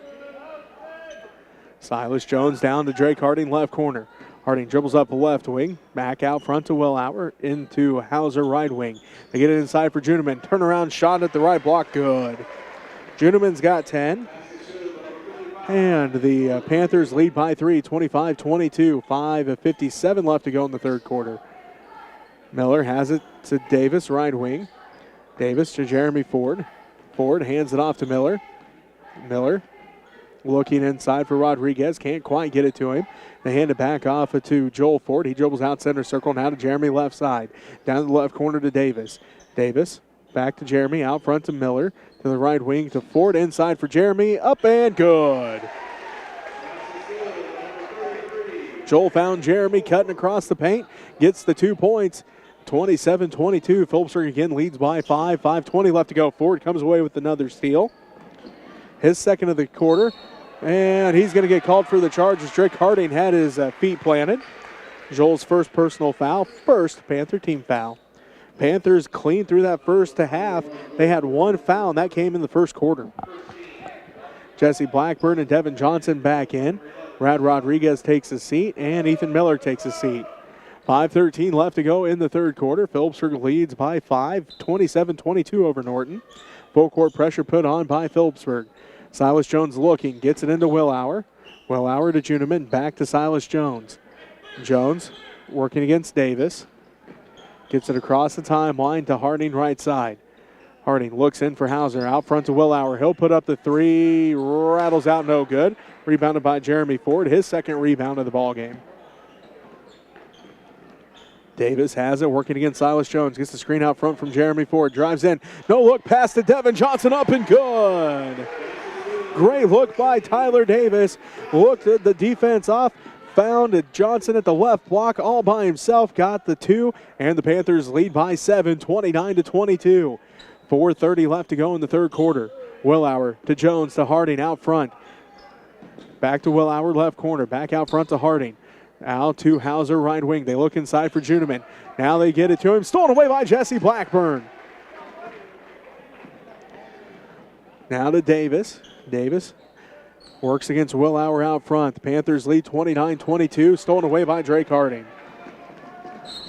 Silas Jones down to Drake Harding, left corner. Harding dribbles up the left wing, back out front to Willauer, into Hauser, right wing. They get it inside for Juneman. Turnaround shot at the right block, good. Juneman's got 10. And the Panthers lead by 3, 25-22, 5:57 left to go in the third quarter. Miller has it to Davis, right wing. Davis to Jeremy Ford. Ford hands it off to Miller. Miller looking inside for Rodriguez. Can't quite get it to him. They hand it back off to Joel Ford. He dribbles out center circle now to Jeremy left side. Down to the left corner to Davis. Davis back to Jeremy. Out front to Miller. To the right wing to Ford. Inside for Jeremy. Up and good. Joel found Jeremy cutting across the paint. Gets the 2 points. 27-22. Phillipsburg again leads by 5. 5:20 left to go. Ford comes away with another steal. His second of the quarter. And he's going to get called for the charges. Drake Harding had his feet planted. Joel's first personal foul. First Panther team foul. Panthers clean through that first half. They had 1 foul, and that came in the first quarter. Jesse Blackburn and Devin Johnson back in. Brad Rodriguez takes a seat, and Ethan Miller takes a seat. 5:13 left to go in the third quarter. Phillipsburg leads by 5, 27-22 over Norton. Full court pressure put on by Phillipsburg. Silas Jones looking, gets it into Willauer. Willauer to Juneman, back to Silas Jones. Jones working against Davis. Gets it across the timeline to Harding right side. Harding looks in for Hauser, out front to Willauer. He'll put up the 3, rattles out, no good. Rebounded by Jeremy Ford, his second rebound of the ball game. Davis has it, working against Silas Jones. Gets the screen out front from Jeremy Ford. Drives in. No look pass to Devin Johnson, up and good. Great look by Tyler Davis. Looked at the defense off. Found Johnson at the left block all by himself. Got the 2, and the Panthers lead by 7, 29-22. 4:30 left to go in the third quarter. Willauer to Jones to Harding out front. Back to Willauer, left corner. Back out front to Harding. Out to Hauser, right wing. They look inside for Juneman. Now they get it to him. Stolen away by Jesse Blackburn. Now to Davis. Davis works against Willauer out front. The Panthers lead 29-22. Stolen away by Drake Harding.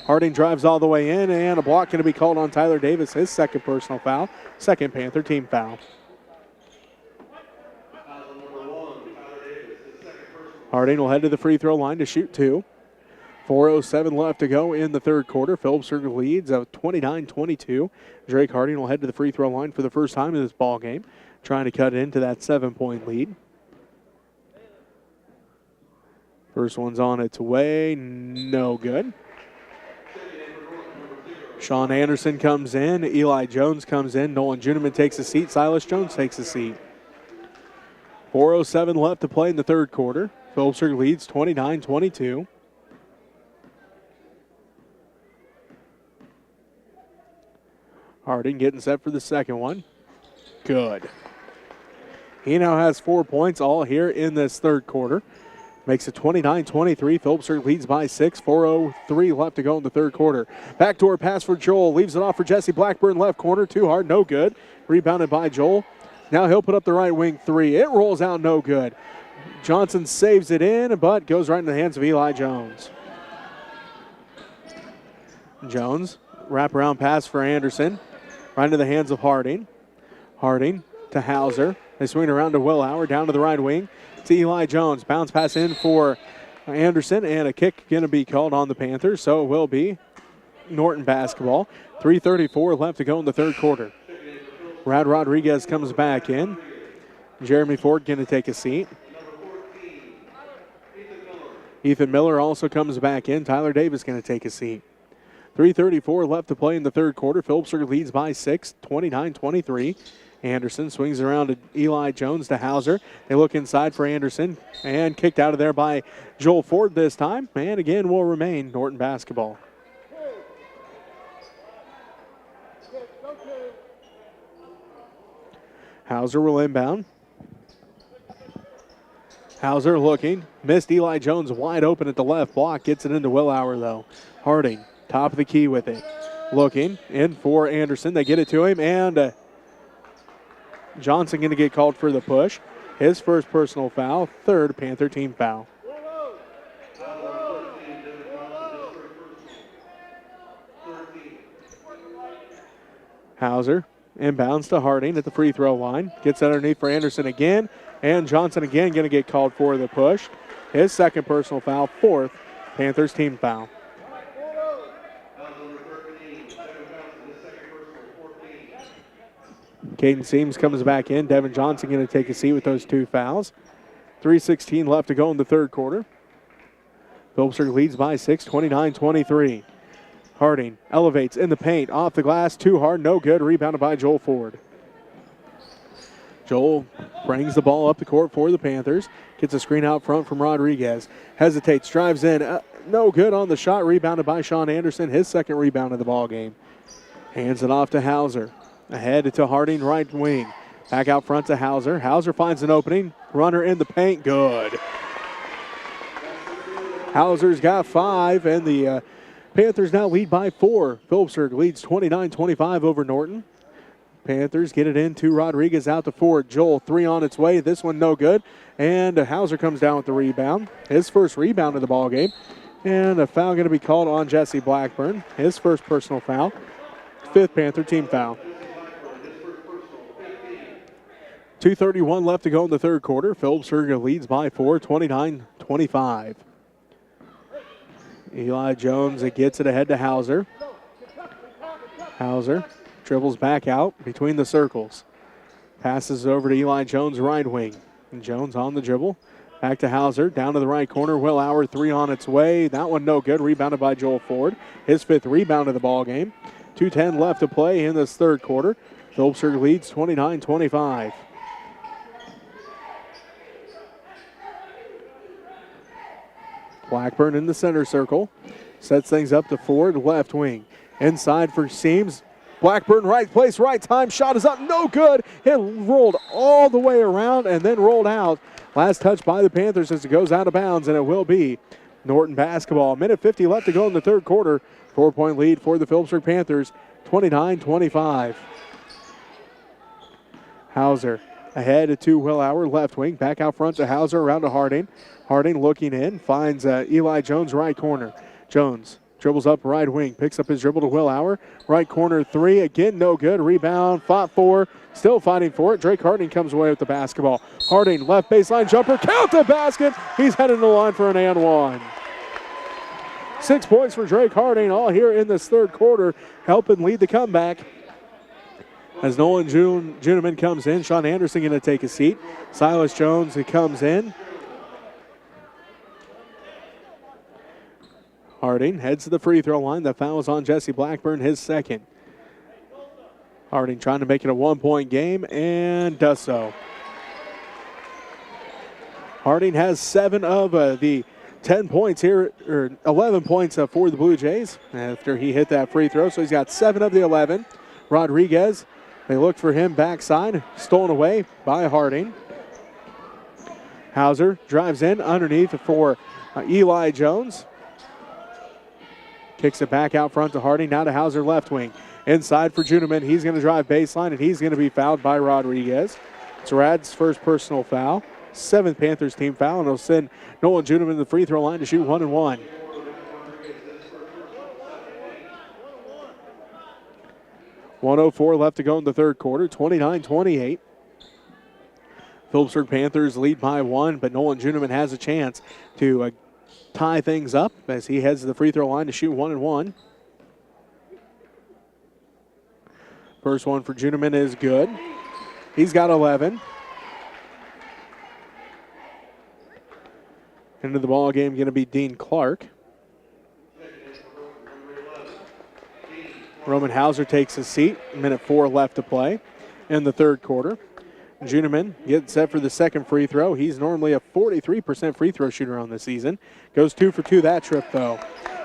Harding drives all the way in, and a block going to be called on Tyler Davis. His second personal foul. Second Panther team foul. Harding will head to the free throw line to shoot 2. 4:07 left to go in the third quarter. Phillipsburg leads of 29-22. Drake Harding will head to the free throw line for the first time in this ball game, trying to cut into that 7-point lead. First one's on its way, no good. Sean Anderson comes in, Eli Jones comes in, Nolan Juneman takes a seat, Silas Jones takes a seat. 4:07 left to play in the third quarter. Phillipsburg leads 29-22. Harding getting set for the second one. Good. He now has 4 points all here in this third quarter. Makes it 29-23. Phillipsburg leads by 6. 4:03 left to go in the third quarter. Backdoor pass for Joel. Leaves it off for Jesse Blackburn. Left corner. Too hard. No good. Rebounded by Joel. Now he'll put up the right wing three. It rolls out. No good. Johnson saves it in, but goes right in the hands of Eli Jones. Jones. Wraparound pass for Anderson. Right into the hands of Harding. Harding to Hauser. They swing around to Willauer. Down to the right wing. To Eli Jones. Bounce pass in for Anderson, and a kick going to be called on the Panthers, so it will be Norton basketball. 3:34 left to go in the third quarter. Rad Rodriguez comes back in. Jeremy Ford going to take a seat. Ethan Miller also comes back in. Tyler Davis going to take a seat. 3:34 left to play in the third quarter. Phillipsburg leads by 6, 29-23. Anderson swings around to Eli Jones to Hauser. They look inside for Anderson, and kicked out of there by Joel Ford this time. And again will remain Norton basketball. Hauser will inbound. Hauser looking. Missed Eli Jones wide open at the left block. Gets it into Willauer though. Harding, top of the key with it. Looking in for Anderson. They get it to him, and Johnson going to get called for the push. His first personal foul, third Panther team foul. Hauser inbounds to Harding at the free throw line. Gets underneath for Anderson again. And Johnson again going to get called for the push. His second personal foul, fourth Panthers team foul. Caden Seams comes back in. Devin Johnson going to take a seat with those two fouls. 3:16 left to go in the third quarter. Phillipsburg leads by 6, 29-23. Harding elevates in the paint. Off the glass, too hard, no good. Rebounded by Joel Ford. Joel brings the ball up the court for the Panthers. Gets a screen out front from Rodriguez. Hesitates, drives in. No good on the shot. Rebounded by Sean Anderson. His second rebound of the ball game. Hands it off to Hauser. Ahead to Harding, right wing. Back out front to Hauser. Hauser finds an opening. Runner in the paint. Good. Hauser's got 5, and the Panthers now lead by 4. Phillipsburg leads 29-25 over Norton. Panthers get it into Rodriguez out to Ford. Joel, 3 on its way. This one no good. And Hauser comes down with the rebound. His first rebound of the ball game. And a foul going to be called on Jesse Blackburn. His first personal foul. 5th Panther team foul. 2:31 left to go in the third quarter. Phillipsburg leads by 4, 29-25. Eli Jones gets it ahead to Hauser. Hauser dribbles back out between the circles. Passes over to Eli Jones, right wing. And Jones on the dribble. Back to Hauser, down to the right corner. Willauer, 3 on its way. That one no good. Rebounded by Joel Ford. His 5th rebound of the ball game. 2:10 left to play in this third quarter. Phillipsburg leads 29-25. Blackburn in the center circle. Sets things up to Ford, left wing. Inside for Seams. Blackburn, right place, right time. Shot is up, no good. It rolled all the way around and then rolled out. Last touch by the Panthers as it goes out of bounds, and it will be Norton basketball. 1:50 left to go in the third quarter. 4-point lead for the Phillipsburg Panthers, 29-25. Hauser ahead to Willauer, left wing. Back out front to Hauser, around to Harding. Harding looking in, finds Eli Jones, right corner. Jones dribbles up right wing, picks up his dribble to Willauer. Right corner 3, again no good. Rebound, fought for, still fighting for it. Drake Harding comes away with the basketball. Harding, left baseline jumper, count the basket. He's headed to the line for an and one. 6 points for Drake Harding, all here in this third quarter, helping lead the comeback. As Nolan Juneman comes in, Sean Anderson going to take a seat. Silas Jones comes in. Harding heads to the free throw line. The foul is on Jesse Blackburn, his second. Harding trying to make it a 1-point game and does so. Harding has 7 of the 10 points here, or 11 points for the Blue Jays after he hit that free throw. So he's got 7 of the 11. Rodriguez, they look for him backside, stolen away by Harding. Hauser drives in underneath for Eli Jones. Kicks it back out front to Harding. Now to Hauser left wing. Inside for Juneman. He's going to drive baseline, and he's going to be fouled by Rodriguez. It's Rad's first personal foul. 7th Panthers team foul, and it'll send Nolan Juneman to the free throw line to shoot 1 and 1. .104 left to go in the third quarter, 29-28. Phillipsburg Panthers lead by 1, but Nolan Juneman has a chance to tie things up as he heads to the free throw line to shoot 1 and 1. First one for Juneman is good. He's got 11. Into the ball game going to be Dean Clark. Roman Hauser takes his seat. 1:04 left to play in the third quarter. Juneman gets set for the second free throw. He's normally a 43% free throw shooter on the season. Goes 2 for 2 that trip, though.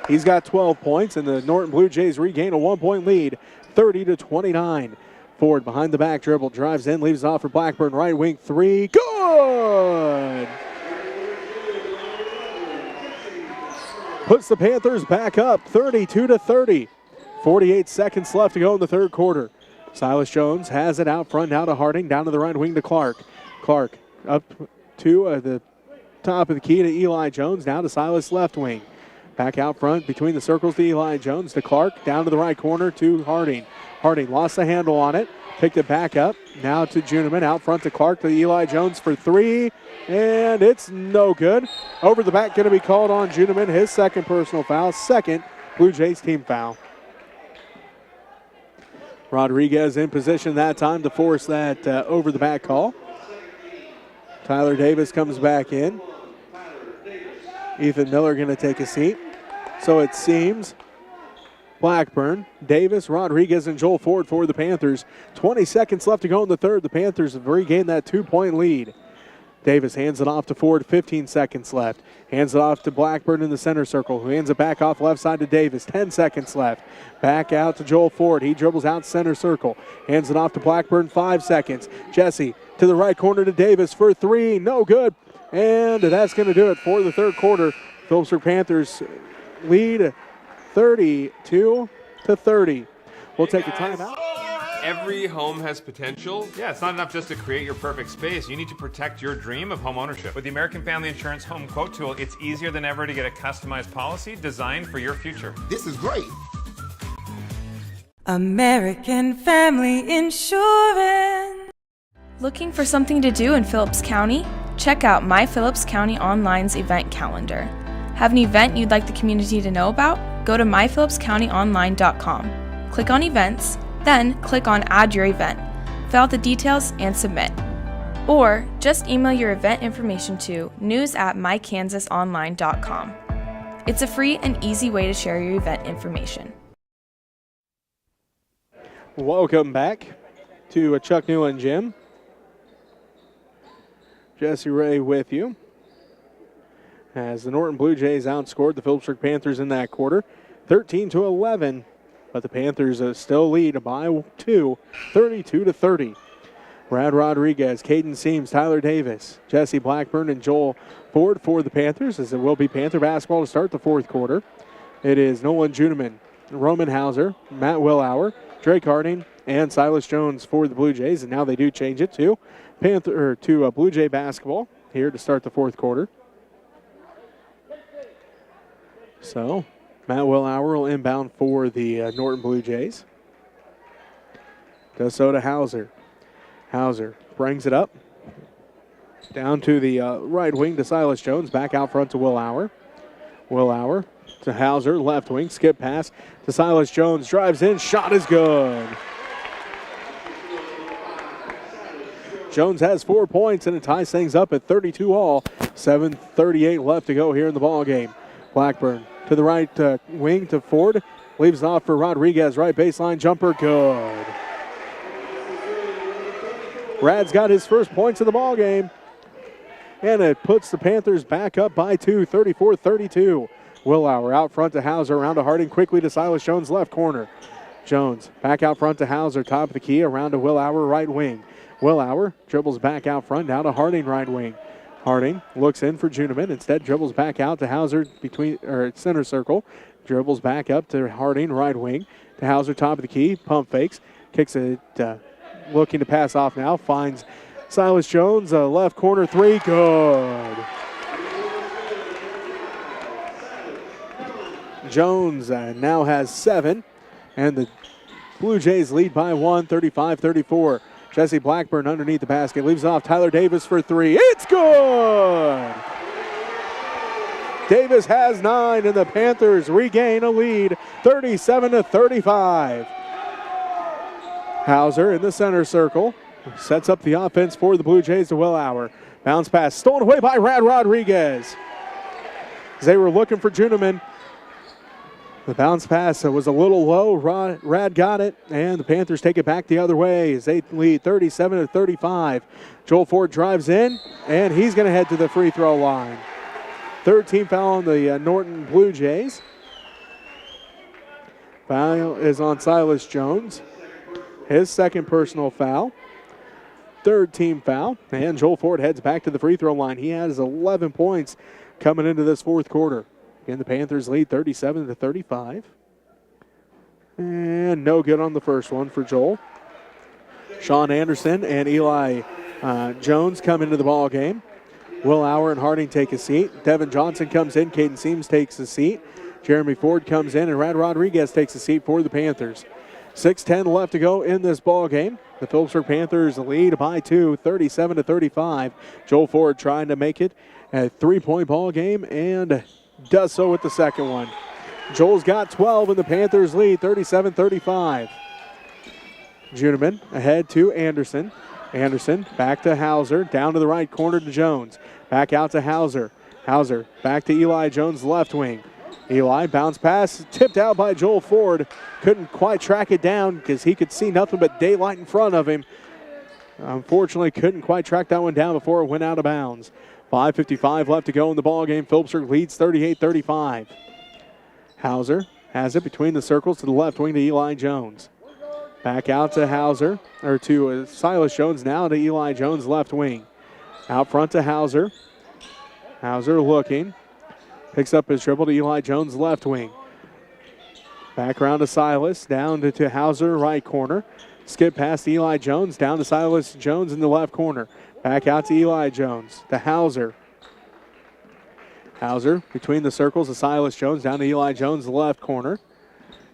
He's got 12 points, and the Norton Blue Jays regain a 1-point lead, 30-29. Ford behind the back dribble, drives in, leaves it off for Blackburn. Right wing three, good! Puts the Panthers back up, 32-30. 48 seconds left to go in the third quarter. Silas Jones has it out front, now to Harding, down to the right wing to Clark. Clark up to the top of the key to Eli Jones, now to Silas left wing. Back out front between the circles to Eli Jones, to Clark, down to the right corner to Harding. Harding lost the handle on it, picked it back up, now to Juneman, out front to Clark, to Eli Jones for three, and it's no good. Over the back going to be called on Juneman, his second personal foul, second Blue Jays team foul. Rodriguez in position that time to force that over the back call. Tyler Davis comes back in. Ethan Miller going to take a seat. So it seems Blackburn, Davis, Rodriguez, and Joel Ford for the Panthers. 20 seconds left to go in the third. The Panthers have regained that 2-point lead. Davis hands it off to Ford, 15 seconds left. Hands it off to Blackburn in the center circle, who hands it back off left side to Davis, 10 seconds left. Back out to Joel Ford. He dribbles out center circle. Hands it off to Blackburn, 5 seconds. Jesse to the right corner to Davis for three, no good. And that's going to do it for the third quarter. Phillipsburg Panthers lead 32-30. We'll take a timeout. Every home has potential. Yeah, it's not enough just to create your perfect space. You need to protect your dream of home ownership. With the American Family Insurance Home Quote Tool, it's easier than ever to get a customized policy designed for your future. This is great. American Family Insurance. Looking for something to do in Phillips County? Check out My Phillips County Online's event calendar. Have an event you'd like the community to know about? Go to myphillipscountyonline.com. Click on events, then click on Add Your Event. Fill out the details and submit. Or just email your event information to news@mykansasonline.com. It's a free and easy way to share your event information. Welcome back to Chuck Newland Gym. Jesse Ray with you. As the Norton Blue Jays outscored the Phillipsburg Panthers in that quarter, 13-11. But the Panthers still lead by 2, 32-30. Brad Rodriguez, Caden Seams, Tyler Davis, Jesse Blackburn, and Joel Ford for the Panthers, as it will be Panther basketball to start the fourth quarter. It is Nolan Juneman, Roman Hauser, Matt Willauer, Drake Harding, and Silas Jones for the Blue Jays. And now they do change it to Blue Jay basketball here to start the fourth quarter. So Matt Willauer will inbound for the Norton Blue Jays. Does so to Hauser. Hauser brings it up. Down to the right wing to Silas Jones. Back out front to Willauer. Willauer to Hauser. Left wing. Skip pass to Silas Jones. Drives in. Shot is good. Jones has 4 points and it ties things up at 32-all. 7:38 left to go here in the ball game. Blackburn to the right wing to Ford. Leaves it off for Rodriguez. Right baseline jumper. Good. Rad's got his first points of the ball game. And it puts the Panthers back up by 2, 34-32. Willauer out front to Hauser. Around to Harding. Quickly to Silas Jones. Left corner. Jones back out front to Hauser. Top of the key. Around to Willauer. Right wing. Willauer dribbles back out front. Now to Harding. Right wing. Harding looks in for Juneman. Instead, dribbles back out to Hauser center circle. Dribbles back up to Harding, right wing. To Hauser, top of the key. Pump fakes. Kicks it, looking to pass off now. Finds Silas Jones, left corner three. Good. Jones now has 7. And the Blue Jays lead by 1, 35-34. Jesse Blackburn underneath the basket. Leaves off Tyler Davis for 3. It's good! Davis has 9, and the Panthers regain a lead, 37-35. Hauser in the center circle. Sets up the offense for the Blue Jays to Willauer. Bounce pass stolen away by Rad Rodriguez. As they were looking for Juneman. The bounce pass was a little low. Rad got it, and the Panthers take it back the other way as they lead 37-35. Joel Ford drives in, and he's going to head to the free throw line. Third team foul on the Norton Blue Jays. Foul is on Silas Jones. His second personal foul. Third team foul, and Joel Ford heads back to the free throw line. He has 11 points coming into this fourth quarter. Again, the Panthers lead 37-35. And no good on the first one for Joel. Sean Anderson and Eli Jones come into the ball game. Willauer and Harding take a seat. Devin Johnson comes in. Caden Seams takes a seat. Jeremy Ford comes in, and Rad Rodriguez takes a seat for the Panthers. 6:10 left to go in this ball game. The Phillipsburg Panthers lead by 2, 37-35. Joel Ford trying to make it a 3-point ball game and does so with the second one. Joel's got 12 and the Panthers lead 37-35. Juneman ahead to Anderson. Anderson back to Hauser, down to the right corner to Jones. Back out to Hauser. Hauser back to Eli Jones, left wing. Eli bounce pass, tipped out by Joel Ford. Couldn't quite track it down because he could see nothing but daylight in front of him. Unfortunately, couldn't quite track that one down before it went out of bounds. 5:55 left to go in the ball game. Phillipsburg leads 38-35. Hauser has it between the circles to the left wing to Eli Jones. Back out to Hauser, or to Silas Jones, now to Eli Jones, left wing. Out front to Hauser. Hauser looking. Picks up his dribble to Eli Jones, left wing. Back around to Silas, down to Hauser, right corner. Skip past Eli Jones, down to Silas Jones in the left corner. Back out to Eli Jones, to Hauser. Hauser between the circles to Silas Jones, down to Eli Jones, left corner.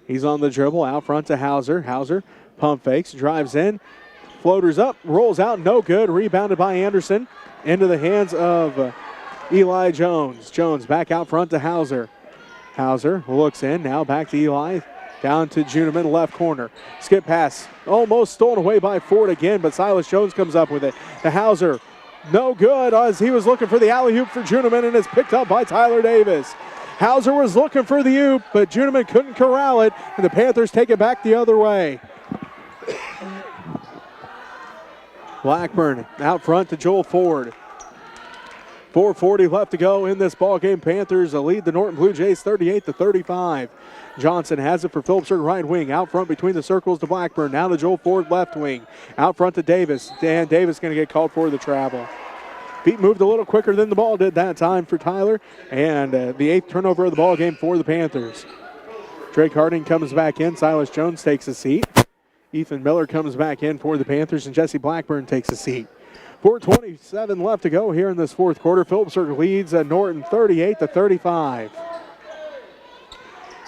He's on the dribble, out front to Hauser. Hauser pump fakes, drives in, floaters up, rolls out, no good. Rebounded by Anderson into the hands of Eli Jones. Jones back out front to Hauser. Hauser looks in, now back to Eli. Down to Juneman, left corner. Skip pass, almost stolen away by Ford again, but Silas Jones comes up with it. To Hauser, no good as he was looking for the alley-oop for Juneman, and it's picked up by Tyler Davis. Hauser was looking for the oop, but Juneman couldn't corral it, and the Panthers take it back the other way. Blackburn out front to Joel Ford. 4:40 left to go in this ball game. Panthers lead the Norton Blue Jays 38-35. Johnson has it for Phillipsburg, right wing. Out front between the circles to Blackburn. Now to Joel Ford, left wing. Out front to Davis. Dan Davis going to get called for the travel. Feet moved a little quicker than the ball did that time for Tyler. And the 8th turnover of the ball game for the Panthers. Drake Harding comes back in. Silas Jones takes a seat. Ethan Miller comes back in for the Panthers, and Jesse Blackburn takes a seat. 4:27 left to go here in this fourth quarter. Phillipsburg leads Norton 38-35.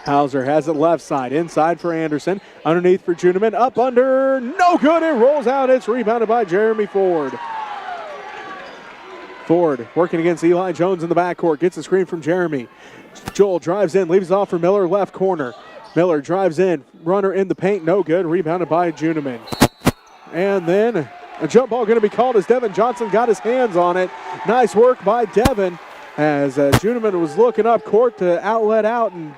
Hauser has it left side, inside for Anderson, underneath for Juneman, up under, no good, it rolls out, it's rebounded by Jeremy Ford. Ford working against Eli Jones in the backcourt, gets a screen from Jeremy. Joel drives in, leaves it off for Miller, left corner. Miller drives in, runner in the paint, no good, rebounded by Juneman. And then a jump ball going to be called as Devin Johnson got his hands on it. Nice work by Devin as Juneman was looking up court to outlet out, and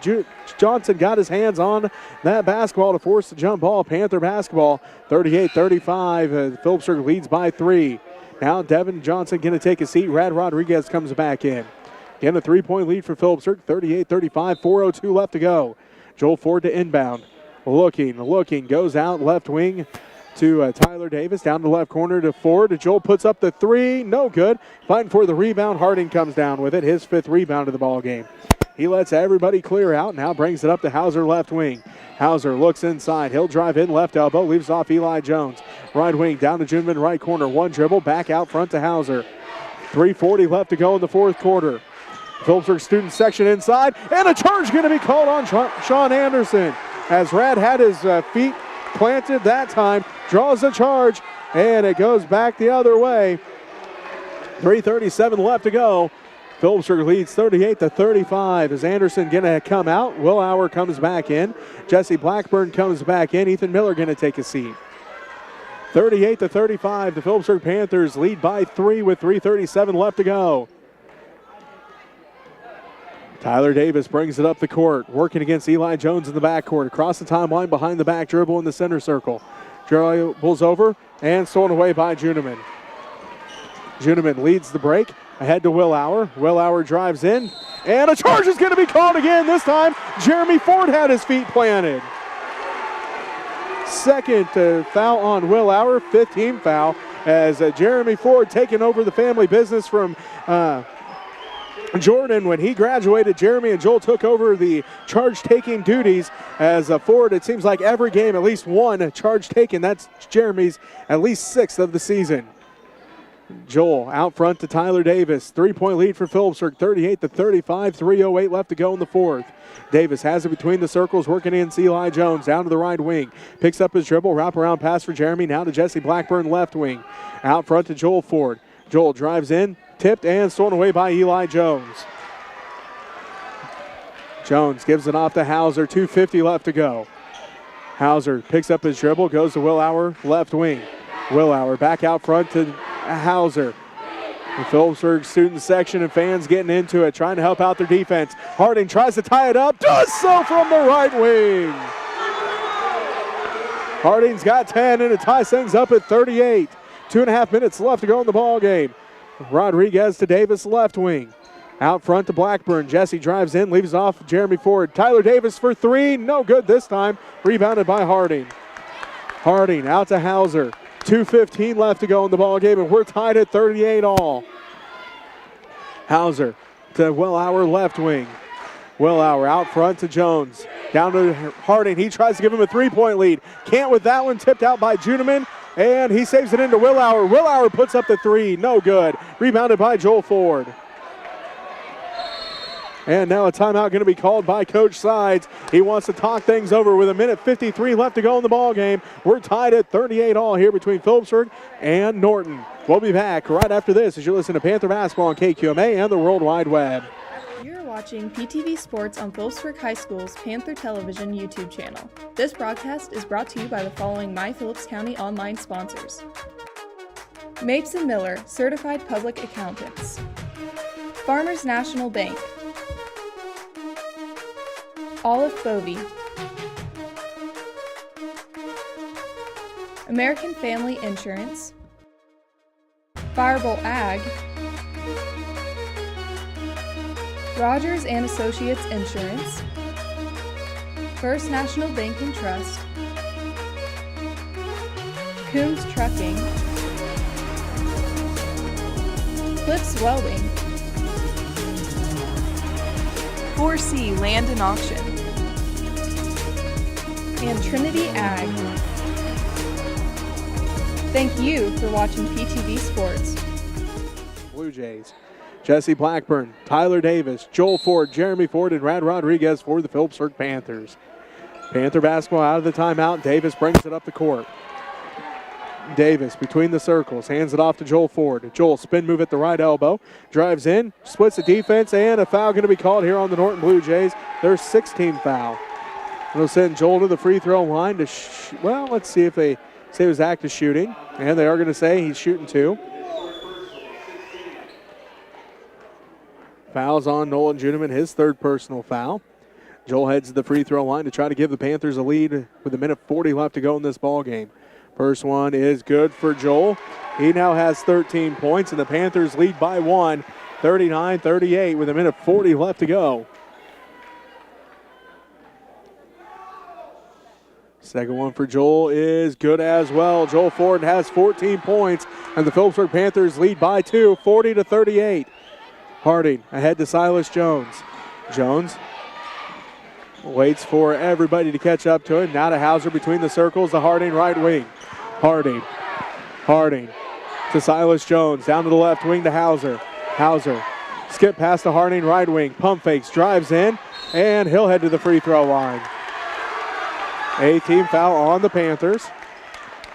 Johnson got his hands on that basketball to force the jump ball. Panther basketball, 38-35. Phillipsburg leads by 3. Now Devin Johnson going to take a seat. Rad Rodriguez comes back in. Again, a 3-point lead for Phillipsburg, 38-35. 4:02 left to go. Joel Ford to inbound. Looking, goes out left wing to Tyler Davis. Down to the left corner to Ford. Joel puts up the three. No good. Fighting for the rebound. Harding comes down with it. His 5th rebound of the ball game. He lets everybody clear out. Now brings it up to Hauser, left wing. Hauser looks inside. He'll drive in left elbow. Leaves off Eli Jones. Right wing down to Juneman, right corner. One dribble. Back out front to Hauser. 3:40 left to go in the 4th quarter. Phillipsburg student section inside. And a charge going to be called on Sean Anderson. As Rad had his feet planted that time. Draws the charge. And it goes back the other way. 3:37 left to go. Phillipsburg leads 38-35 as Anderson going to come out. Will Hour comes back in. Jesse Blackburn comes back in. Ethan Miller going to take a seat. 38-35, the Phillipsburg Panthers lead by 3 with 3:37 left to go. Tyler Davis brings it up the court, working against Eli Jones in the backcourt. Across the timeline, behind the back dribble in the center circle. Dribbles over and stolen away by Juneman. Juneman leads the break. Ahead to Will Hour. Will Hour drives in. And a charge is going to be called again. This time, Jeremy Ford had his feet planted. Second foul on Will Hour. 5th team foul as Jeremy Ford taking over the family business from Jordan. When he graduated, Jeremy and Joel took over the charge-taking duties as Ford, it seems like every game, at least one charge taken. That's Jeremy's at least 6th of the season. Joel out front to Tyler Davis. 3-point lead for Phillipsburg, 38-35, 3:08 left to go in the 4th. Davis has it between the circles, working in Eli Jones down to the right wing. Picks up his dribble, wraparound pass for Jeremy, now to Jesse Blackburn, left wing. Out front to Joel Ford. Joel drives in, tipped and stolen away by Eli Jones. Jones gives it off to Hauser, 2:50 left to go. Hauser picks up his dribble, goes to Will Hour, left wing. Will Hour back out front to Hauser. The Phillipsburg student section and fans getting into it, trying to help out their defense. Harding tries to tie it up, does so from the right wing. Harding's got 10 and it ties things up at 38. 2.5 minutes left to go in the ball game. Rodriguez to Davis, left wing. Out front to Blackburn. Jesse drives in, leaves off Jeremy Ford. Tyler Davis for three, no good this time. Rebounded by Harding. Harding out to Hauser. 2:15 left to go in the ball game, and we're tied at 38 all. Hauser to Will Hour, left wing. Will Hour out front to Jones. Down to Harding. He tries to give him a 3-point lead. Can't with that one. Tipped out by Juneman, and he saves it into Will Hour. Will Hour puts up the three. No good. Rebounded by Joel Ford. And now a timeout going to be called by Coach Sides. He wants to talk things over with 1:53 left to go in the ball game. We're tied at 38 all here between Phillipsburg and Norton. We'll be back right after this as you listen to Panther Basketball on KQMA and the World Wide Web. You're watching PTV Sports on Phillipsburg High School's Panther Television YouTube channel. This broadcast is brought to you by the following My Phillips County online sponsors. Mapes & Miller, Certified Public Accountants. Farmers National Bank. Olive Bovey. American Family Insurance. Firebolt Ag. Rogers & Associates Insurance. First National Bank and Trust. Coombs Trucking. Cliffs Welding. 4C Land and Auction. And Trinity Ag. Thank you for watching PTV Sports. Blue Jays. Jesse Blackburn, Tyler Davis, Joel Ford, Jeremy Ford, and Rad Rodriguez for the Phillipsburg Panthers. Panther basketball out of the timeout. Davis brings it up the court. Davis between the circles, hands it off to Joel Ford. Joel spin move at the right elbow, drives in, splits the defense, and a foul going to be called here on the Norton Blue Jays. Their 16th foul. It'll send Joel to the free throw line to, well, let's see if they say it was active shooting, and they are going to say he's shooting two. Fouls on Nolan Juneman, his 3rd personal foul. Joel heads to the free throw line to try to give the Panthers a lead with 1:40 left to go in this ball game. First one is good for Joel. He now has 13 points, and the Panthers lead by 1, 39-38 with 1:40 left to go. Second one for Joel is good as well. Joel Ford has 14 points, and the Phillipsburg Panthers lead by 2, 40-38. Harding ahead to Silas Jones. Jones waits for everybody to catch up to him. Now to Hauser between the circles, the Harding right wing. Harding to Silas Jones, down to the left wing to Hauser. Hauser skip past the Harding right wing, pump fakes, drives in, and he'll head to the free throw line. A team foul on the Panthers.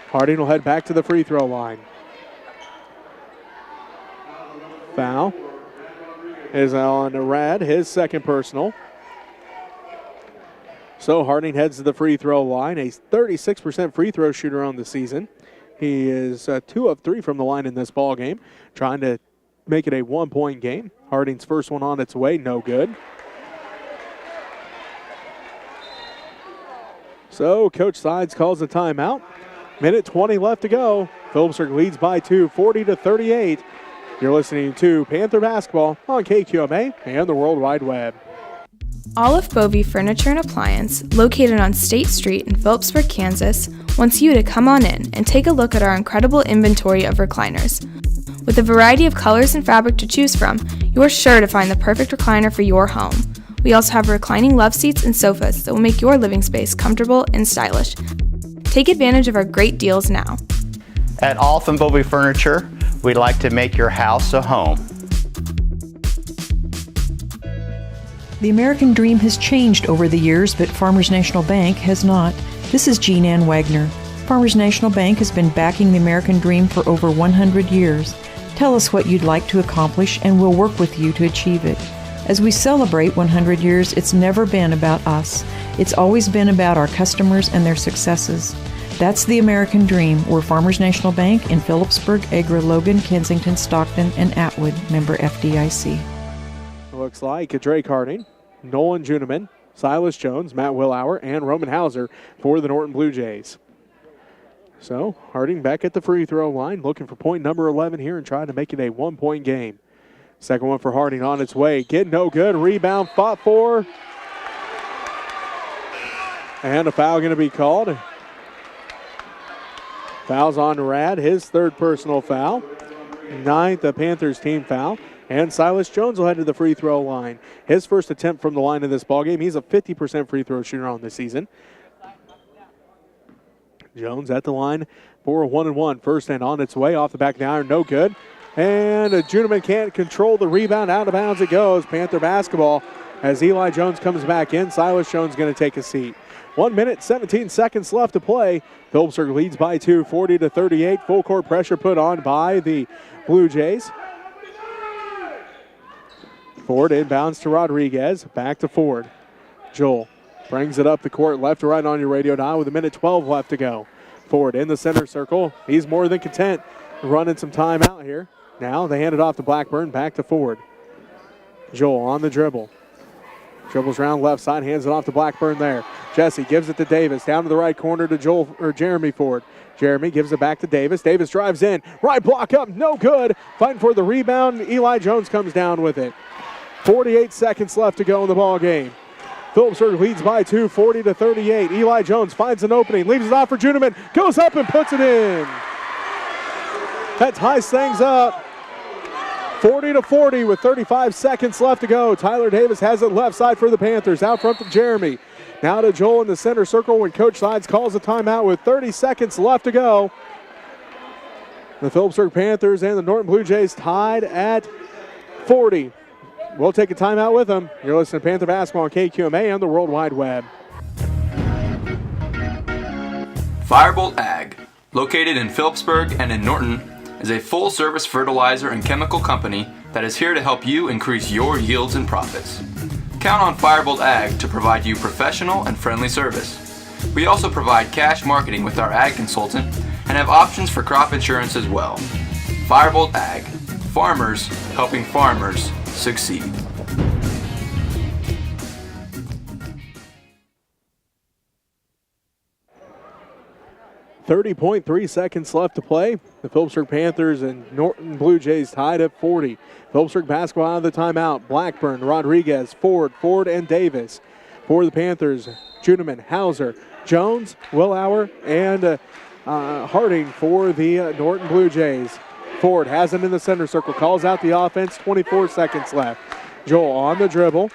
Harding will head back to the free throw line. Foul is on Rad, his second personal. So Harding heads to the free throw line, a 36% free throw shooter on the season. He is 2 of 3 from the line in this ball game, trying to make it a 1-point game. Harding's first one on its way, no good. So Coach Sides calls a timeout. Minute 20 left to go. Phillipsburg leads by 2, 40-38. You're listening to Panther Basketball on KQMA and the World Wide Web. Olive Bovey Furniture and Appliance, located on State Street in Phillipsburg, Kansas, wants you to come on in and take a look at our incredible inventory of recliners. With a variety of colors and fabric to choose from, you're sure to find the perfect recliner for your home. We also have reclining love seats and sofas that will make your living space comfortable and stylish. Take advantage of our great deals now. At Olive and Bovey Furniture, we'd like to make your house a home. The American dream has changed over the years, but Farmers National Bank has not. This is Jean Ann Wagner. Farmers National Bank has been backing the American dream for over 100 years. Tell us what you'd like to accomplish, and we'll work with you to achieve it. As we celebrate 100 years, it's never been about us. It's always been about our customers and their successes. That's the American dream. We're Farmers National Bank in Phillipsburg, Agra, Logan, Kensington, Stockton, and Atwood, member FDIC. Looks like Drake Harding, Nolan Juniman, Silas Jones, Matt Willauer, and Roman Hauser for the Norton Blue Jays. So Harding back at the free throw line, looking for point number 11 here and trying to make it a 1-point game. Second one for Harding on its way. Get no good. Rebound fought for. And a foul going to be called. Foul's on Rad, his third personal foul. 9th, the Panthers team foul. And Silas Jones will head to the free throw line. His first attempt from the line in this ballgame. He's a 50% free throw shooter on this season. Jones at the line for a 1-and-1. First and on its way. Off the back of the iron, no good. And Juniman can't control the rebound. Out of bounds it goes. Panther basketball as Eli Jones comes back in. Silas Jones going to take a seat. 1 minute, 17 seconds left to play. Phillipsburg leads by 2, 40-38. Full court pressure put on by the Blue Jays. Ford inbounds to Rodriguez. Back to Ford. Joel brings it up the court, left to right on your radio dial with 1:12 left to go. Ford in the center circle. He's more than content running some time out here. Now they hand it off to Blackburn. Back to Ford. Joel on the dribble. Dribbles around left side, hands it off to Blackburn there. Jesse gives it to Davis. Down to the right corner to Jeremy Ford. Jeremy gives it back to Davis. Davis drives in. Right block up, no good. Fighting for the rebound. Eli Jones comes down with it. 48 seconds left to go in the ball game. Phillipsburg leads by 2, 40-38. Eli Jones finds an opening, leaves it off for Juniman, goes up and puts it in. That ties things up. 40-40 with 35 seconds left to go. Tyler Davis has it left side for the Panthers. Out front to Jeremy. Now to Joel in the center circle when Coach Sides calls a timeout with 30 seconds left to go. The Phillipsburg Panthers and the Norton Blue Jays tied at 40. We'll take a timeout with them. You're listening to Panther Basketball on KQMA and the World Wide Web. Firebolt Ag, located in Phillipsburg and in Norton, is a full-service fertilizer and chemical company that is here to help you increase your yields and profits. Count on Firebolt Ag to provide you professional and friendly service. We also provide cash marketing with our ag consultant and have options for crop insurance as well. Firebolt Ag, farmers helping farmers succeed. .3 seconds left to play. The Phillipsburg Panthers and Norton Blue Jays tied at 40. Phillipsburg basketball out of the timeout. Blackburn, Rodriguez, Ford, and Davis. For the Panthers, Juniman, Hauser, Jones, Willauer, and Harding for the Norton Blue Jays. Ford has him in the center circle, calls out the offense, 24 seconds left. Joel on the dribble.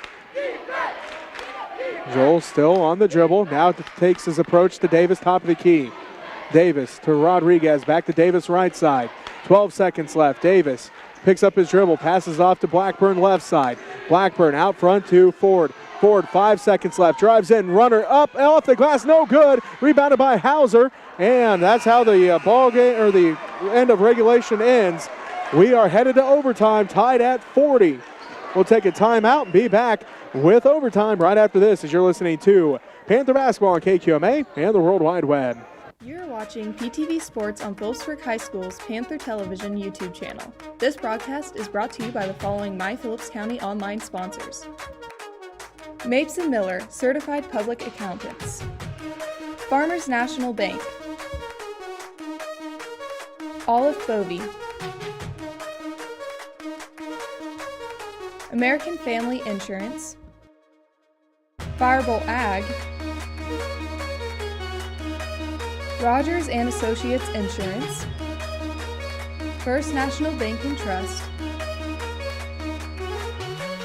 Joel still on the dribble, now takes his approach to Davis, top of the key. Davis to Rodriguez, back to Davis right side. 12 seconds left. Davis picks up his dribble, passes off to Blackburn left side. Blackburn out front to Ford. Ford, 5 seconds left, drives in, runner up, off the glass, no good. Rebounded by Hauser, and that's how the ball game, or the end of regulation ends. We are headed to overtime, tied at 40. We'll take a timeout and be back with overtime right after this as you're listening to Panther Basketball on KQMA and the World Wide Web. You're watching PTV Sports on Phillipsburg High School's Panther Television YouTube channel. This broadcast is brought to you by the following My Phillips County online sponsors. Mapes & Miller, Certified Public Accountants. Farmers National Bank. Olive Bovey. American Family Insurance. Firebolt Ag. Rogers & Associates Insurance. First National Bank and Trust.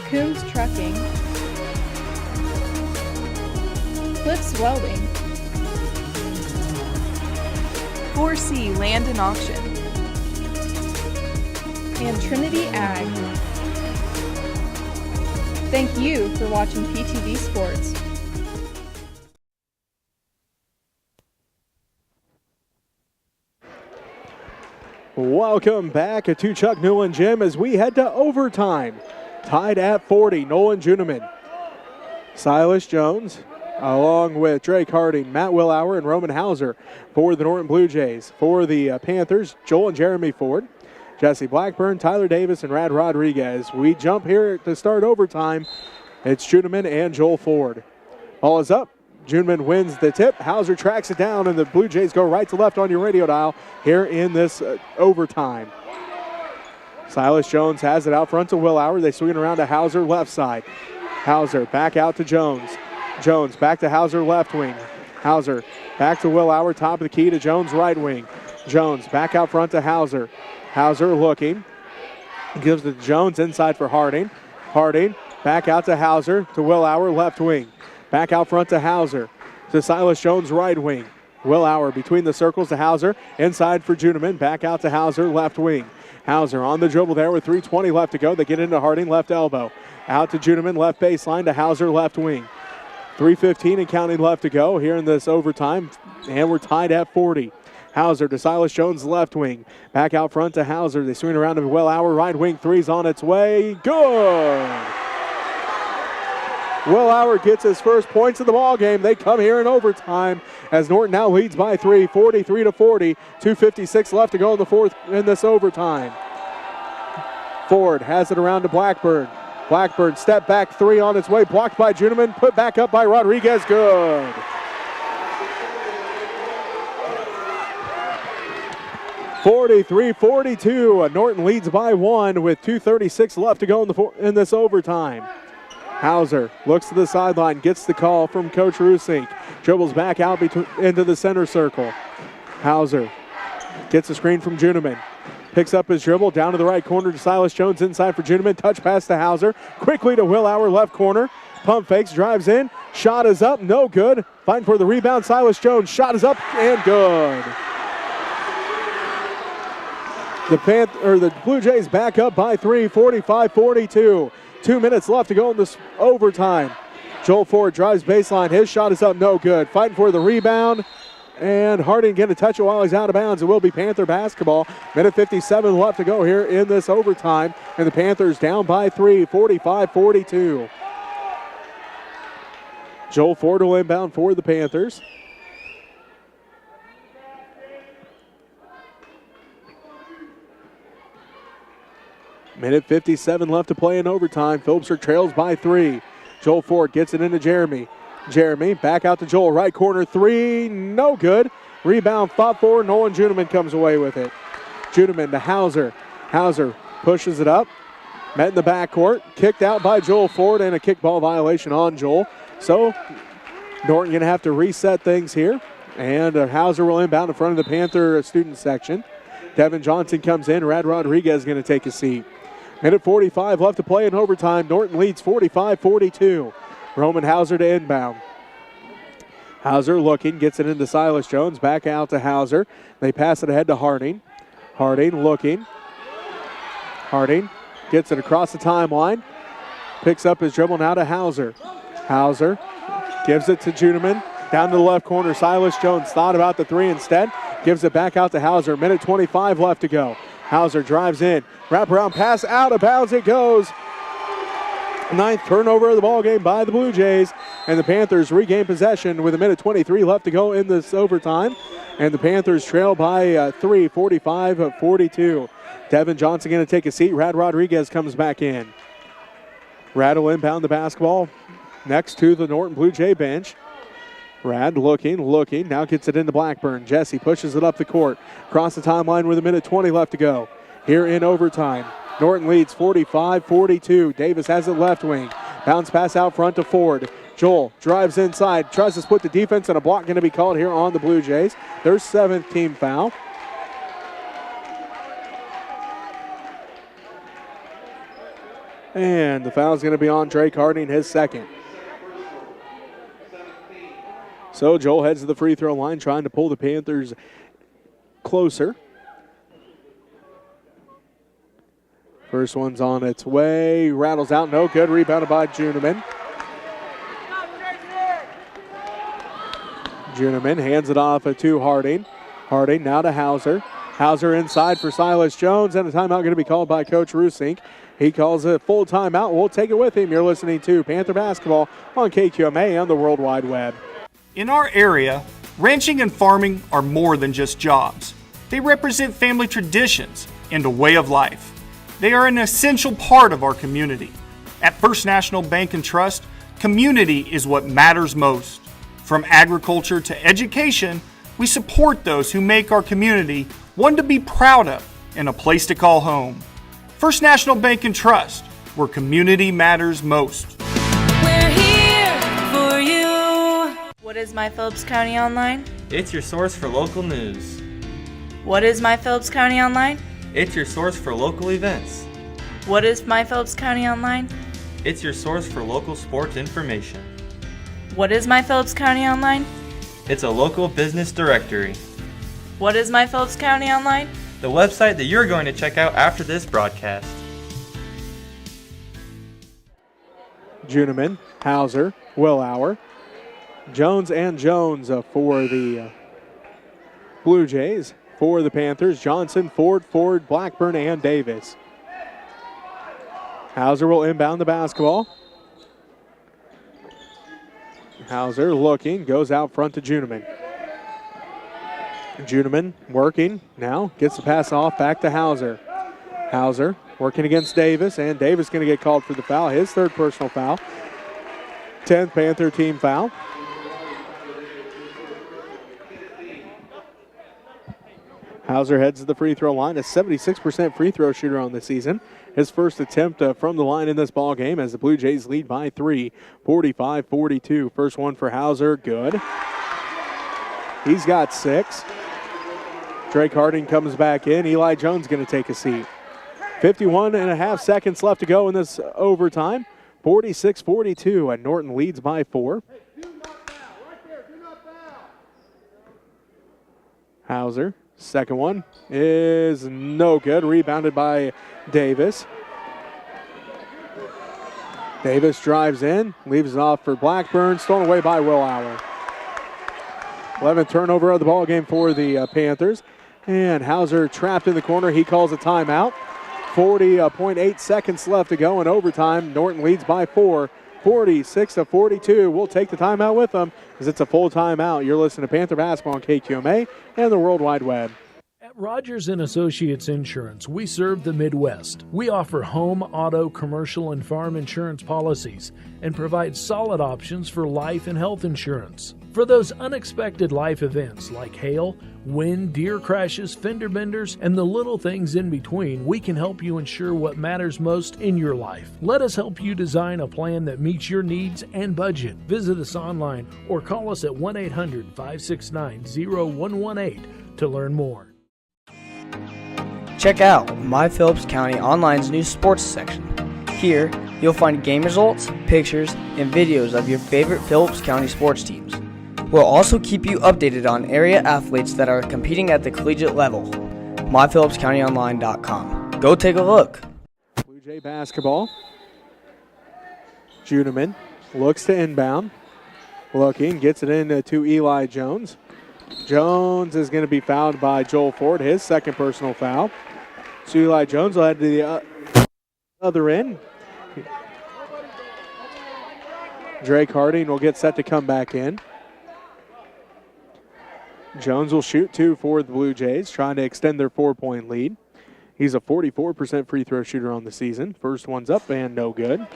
Coombs Trucking. Cliffs Welding. 4C Land and Auction. And Trinity Ag. Thank you for watching PTV Sports. Welcome back to Chuck Newland Gym as we head to overtime. Tied at 40, Nolan Juneman. Silas Jones, along with Drake Harding, Matt Willauer, and Roman Hauser for the Norton Blue Jays. For the Panthers, Joel and Jeremy Ford, Jesse Blackburn, Tyler Davis, and Rad Rodriguez. We jump here to start overtime. It's Juneman and Joel Ford. Ball is up. Juneman wins the tip. Hauser tracks it down, and the Blue Jays go right to left on your radio dial here in this overtime. Silas Jones has it out front to Willauer. They swing it around to Hauser left side. Hauser back out to Jones. Jones back to Hauser left wing. Hauser back to Willauer, top of the key to Jones right wing. Jones back out front to Hauser. Hauser looking. Gives it to Jones inside for Harding. Harding back out to Hauser to Willauer left wing. Back out front to Hauser. To Silas Jones right wing. Willauer between the circles to Hauser. Inside for Juneman. Back out to Hauser left wing. Hauser on the dribble there with 3:20 left to go. They get into Harding left elbow. Out to Juneman left baseline to Hauser left wing. 3:15 and counting left to go here in this overtime. And we're tied at 40. Hauser to Silas Jones left wing. Back out front to Hauser. They swing around to Willauer. Right wing three's on its way. Good! Willauer gets his first points of the ball game. They come here in overtime as Norton now leads by 3, 43-40. 2:56 left to go in the fourth in this overtime. Ford has it around to Blackburn. Blackburn step back three on its way, blocked by Juneman, put back up by Rodriguez. Good. (43-42). Norton leads by 1 with 2:36 left to go in this overtime. Hauser looks to the sideline, gets the call from Coach Rusink. Dribbles back out into the center circle. Hauser gets a screen from Juneman. Picks up his dribble down to the right corner to Silas Jones inside for Juneman. Touch pass to Hauser. Quickly to Willauer left corner. Pump fakes, drives in. Shot is up, no good. Fighting for the rebound, Silas Jones. Shot is up and good. The Blue Jays back up by 3, 45-42. 2 minutes left to go in this overtime. Joel Ford drives baseline. His shot is up, no good. Fighting for the rebound. And Harding getting a touch it while he's out of bounds. It will be Panther basketball. Minute 57 left to go here in this overtime. And the Panthers down by 3, 45-42. Joel Ford will inbound for the Panthers. Minute 57 left to play in overtime. Phillipsburg trails by 3. Joel Ford gets it into Jeremy. Jeremy back out to Joel. Right corner three. No good. Rebound fought for. Nolan Juneman comes away with it. Juneman to Hauser. Hauser pushes it up. Met in the backcourt. Kicked out by Joel Ford and a kickball violation on Joel. So Norton going to have to reset things here. And Hauser will inbound in front of the Panther student section. Devin Johnson comes in. Rad Rodriguez going to take a seat. Minute 45 left to play in overtime. Norton leads 45-42. Roman Hauser to inbound. Hauser looking, gets it into Silas Jones. Back out to Hauser. They pass it ahead to Harding. Harding looking. Harding gets it across the timeline. Picks up his dribble now to Hauser. Hauser gives it to Juneman. Down to the left corner, Silas Jones thought about the three instead. Gives it back out to Hauser. Minute 25 left to go. Hauser drives in. Wraparound pass, out of bounds it goes. Ninth turnover of the ball game by the Blue Jays. And the Panthers regain possession with a minute 23 left to go in this overtime. And the Panthers trail by 3, 45-42. Devin Johnson going to take a seat. Rad Rodriguez comes back in. Rad will inbound the basketball next to the Norton Blue Jay bench. Rad looking, now gets it into Blackburn. Jesse pushes it up the court. Across the timeline with a minute 20 left to go. Here in overtime. Norton leads 45-42. Davis has it left wing. Bounce pass out front to Ford. Joel drives inside, tries to split the defense, and a block going to be called here on the Blue Jays. Their 7th team foul. And the foul is going to be on Drake Harding, his 2nd. So Joel heads to the free throw line, trying to pull the Panthers closer. First one's on its way. Rattles out, no good. Rebounded by Juneman. Juneman hands it off to Harding. Harding now to Hauser. Hauser inside for Silas Jones, and a timeout going to be called by Coach Rusink. He calls a full timeout. We'll take it with him. You're listening to Panther Basketball on KQMA on the World Wide Web. In our area, ranching and farming are more than just jobs. They represent family traditions and a way of life. They are an essential part of our community. At First National Bank and Trust, community is what matters most. From agriculture to education, we support those who make our community one to be proud of and a place to call home. First National Bank and Trust, where community matters most. We're here for you. What is My Phillips County Online? It's your source for local news. What is My Phillips County Online? It's your source for local events. What is My Phillips County Online? It's your source for local sports information. What is My Phillips County Online? It's a local business directory. What is My Phillips County Online? The website that you're going to check out after this broadcast. Juneman, Hauser, Willauer, Jones and Jones for the Blue Jays. For the Panthers, Johnson, Ford, Blackburn, and Davis. Hauser will inbound the basketball. Hauser looking, goes out front to Juneman. Juneman working now, gets the pass off back to Hauser. Hauser working against Davis, and Davis going to get called for the foul, his 3rd personal foul. 10th Panther team foul. Hauser heads to the free throw line, a 76% free throw shooter on the season. His first attempt from the line in this ball game as the Blue Jays lead by 3, 45-42. First one for Hauser, good. He's got 6. Drake Harding comes back in. Eli Jones going to take a seat. 51.5 seconds left to go in this overtime. 46-42, and Norton leads by 4. Hauser. Second one is no good. Rebounded by Davis. Davis drives in, leaves it off for Blackburn. Stolen away by Willauer. 11th turnover of the ball game for the Panthers. And Hauser trapped in the corner. He calls a timeout. 40.8 seconds left to go in overtime. Norton leads by 4. 46-42. We'll take the timeout with them because it's a full timeout. You're listening to Panther Basketball on KQMA and the World Wide Web. At Rogers & Associates Insurance, we serve the Midwest. We offer home, auto, commercial, and farm insurance policies and provide solid options for life and health insurance. For those unexpected life events like hail, wind, deer crashes, fender benders, and the little things in between, we can help you ensure what matters most in your life. Let us help you design a plan that meets your needs and budget. Visit us online or call us at 1-800-569-0118 to learn more. Check out My Phillips County Online's new sports section. Here, you'll find game results, pictures, and videos of your favorite Phillips County sports teams. We'll also keep you updated on area athletes that are competing at the collegiate level. MyPhillipsCountyOnline.com. Go take a look. Blue Jay basketball. Juneman looks to inbound. Looking, gets it in to Eli Jones. Jones is going to be fouled by Joel Ford, his second personal foul. So Eli Jones will head to the other end. Drake Harding will get set to come back in. Jones will shoot two for the Blue Jays, trying to extend their 4-point lead. He's a 44% free throw shooter on the season. First one's up and no good.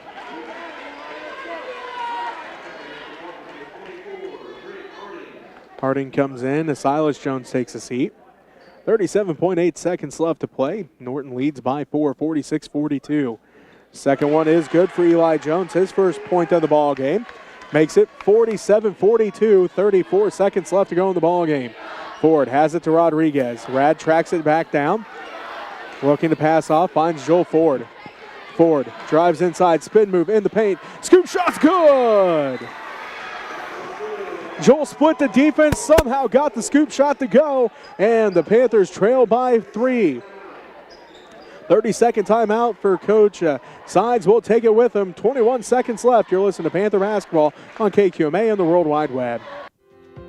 Harding comes in. Silas Jones takes a seat. 37.8 seconds left to play. Norton leads by 4, 46-42. Second one is good for Eli Jones. His first point of the ball game. Makes it 47-42, 34 seconds left to go in the ball game. Ford has it to Rodriguez. Rad tracks it back down. Looking to pass off, finds Joel Ford. Ford drives inside, spin move in the paint. Scoop shot's good! Joel split the defense, somehow got the scoop shot to go, and the Panthers trail by 3. 30-second timeout for Coach Sides. Will take it with him. 21 seconds left. You're listening to Panther Basketball on KQMA and the World Wide Web.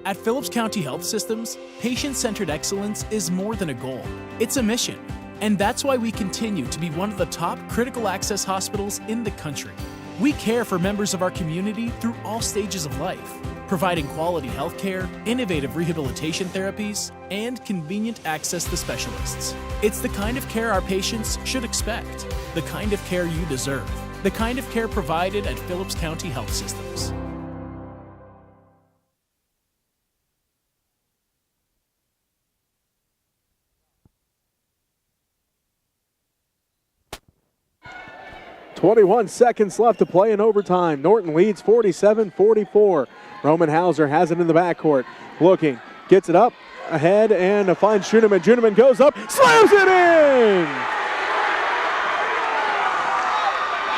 At Phillips County Health Systems, patient-centered excellence is more than a goal. It's a mission. And that's why we continue to be one of the top critical access hospitals in the country. We care for members of our community through all stages of life, providing quality health care, innovative rehabilitation therapies, and convenient access to specialists. It's the kind of care our patients should expect, the kind of care you deserve, the kind of care provided at Phillips County Health Systems. .21 seconds left to play in overtime. Norton leads 47-44. Roman Hauser has it in the backcourt. Looking, gets it up, ahead, and finds Juneman. Juneman goes up, slams it in!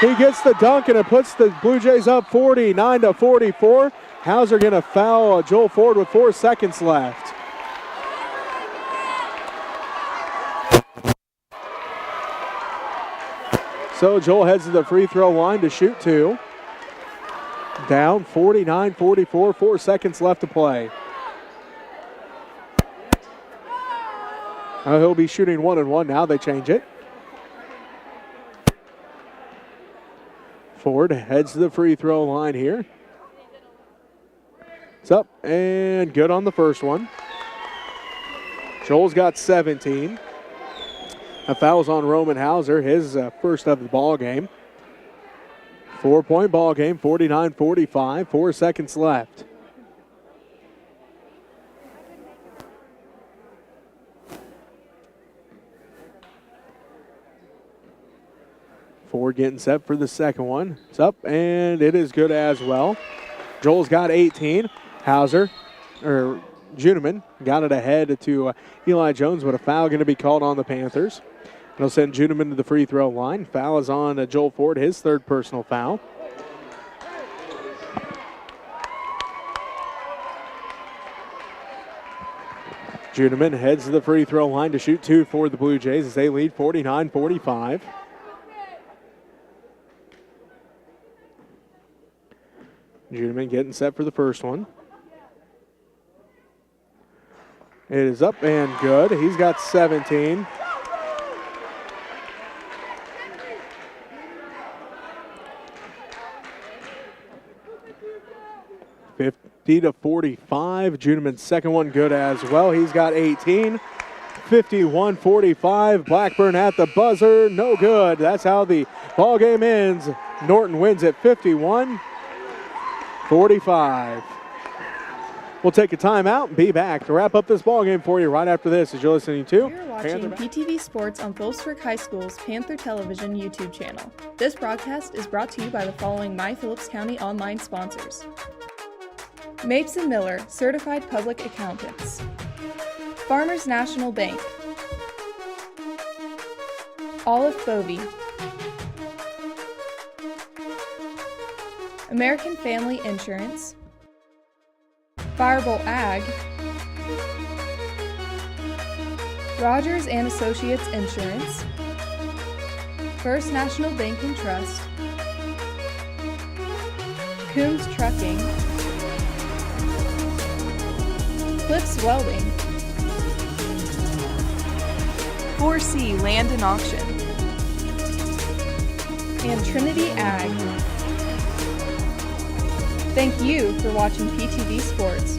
He gets the dunk, and it puts the Blue Jays up 49-44. Hauser going to foul Joel Ford with 4 seconds left. So Joel heads to the free throw line to shoot 2. Down 49-44, 4 seconds left to play. He'll be shooting 1-1 now. They change it. Ford heads to the free throw line here. It's up and good on the first one. Joel's got 17. A foul's on Roman Hauser, his first of the ball game. 4-point ball game, 49-45, 4 seconds left. Ford getting set for the second one. It's up and it is good as well. Joel's got 18. Juneman got it ahead to Eli Jones, but a foul going to be called on the Panthers. They'll send Juneman to the free throw line. Foul is on Joel Ford, his third personal foul. Juneman heads to the free throw line to shoot 2 for the Blue Jays as they lead 49-45. Juneman getting set for the first one. It is up and good. He's got 17. .50-45. Juneman's second one good as well. He's got 18. 51-45. Blackburn at the buzzer. No good. That's how the ball game ends. Norton wins at 51-45. We'll take a timeout and be back to wrap up this ball game for you right after this as you're listening to You're watching PTV Sports on Phillipsburg High School's Panther Television YouTube channel. This broadcast is brought to you by the following My Phillips County online sponsors: Mapes & Miller, Certified Public Accountants; Farmers National Bank; Olive Bovey; American Family Insurance; Firebolt Ag; Rogers & Associates Insurance; First National Bank and Trust; Coombs Trucking; Cliffs Welding; 4C Land and Auction; and Trinity Ag. Thank you for watching PTV Sports.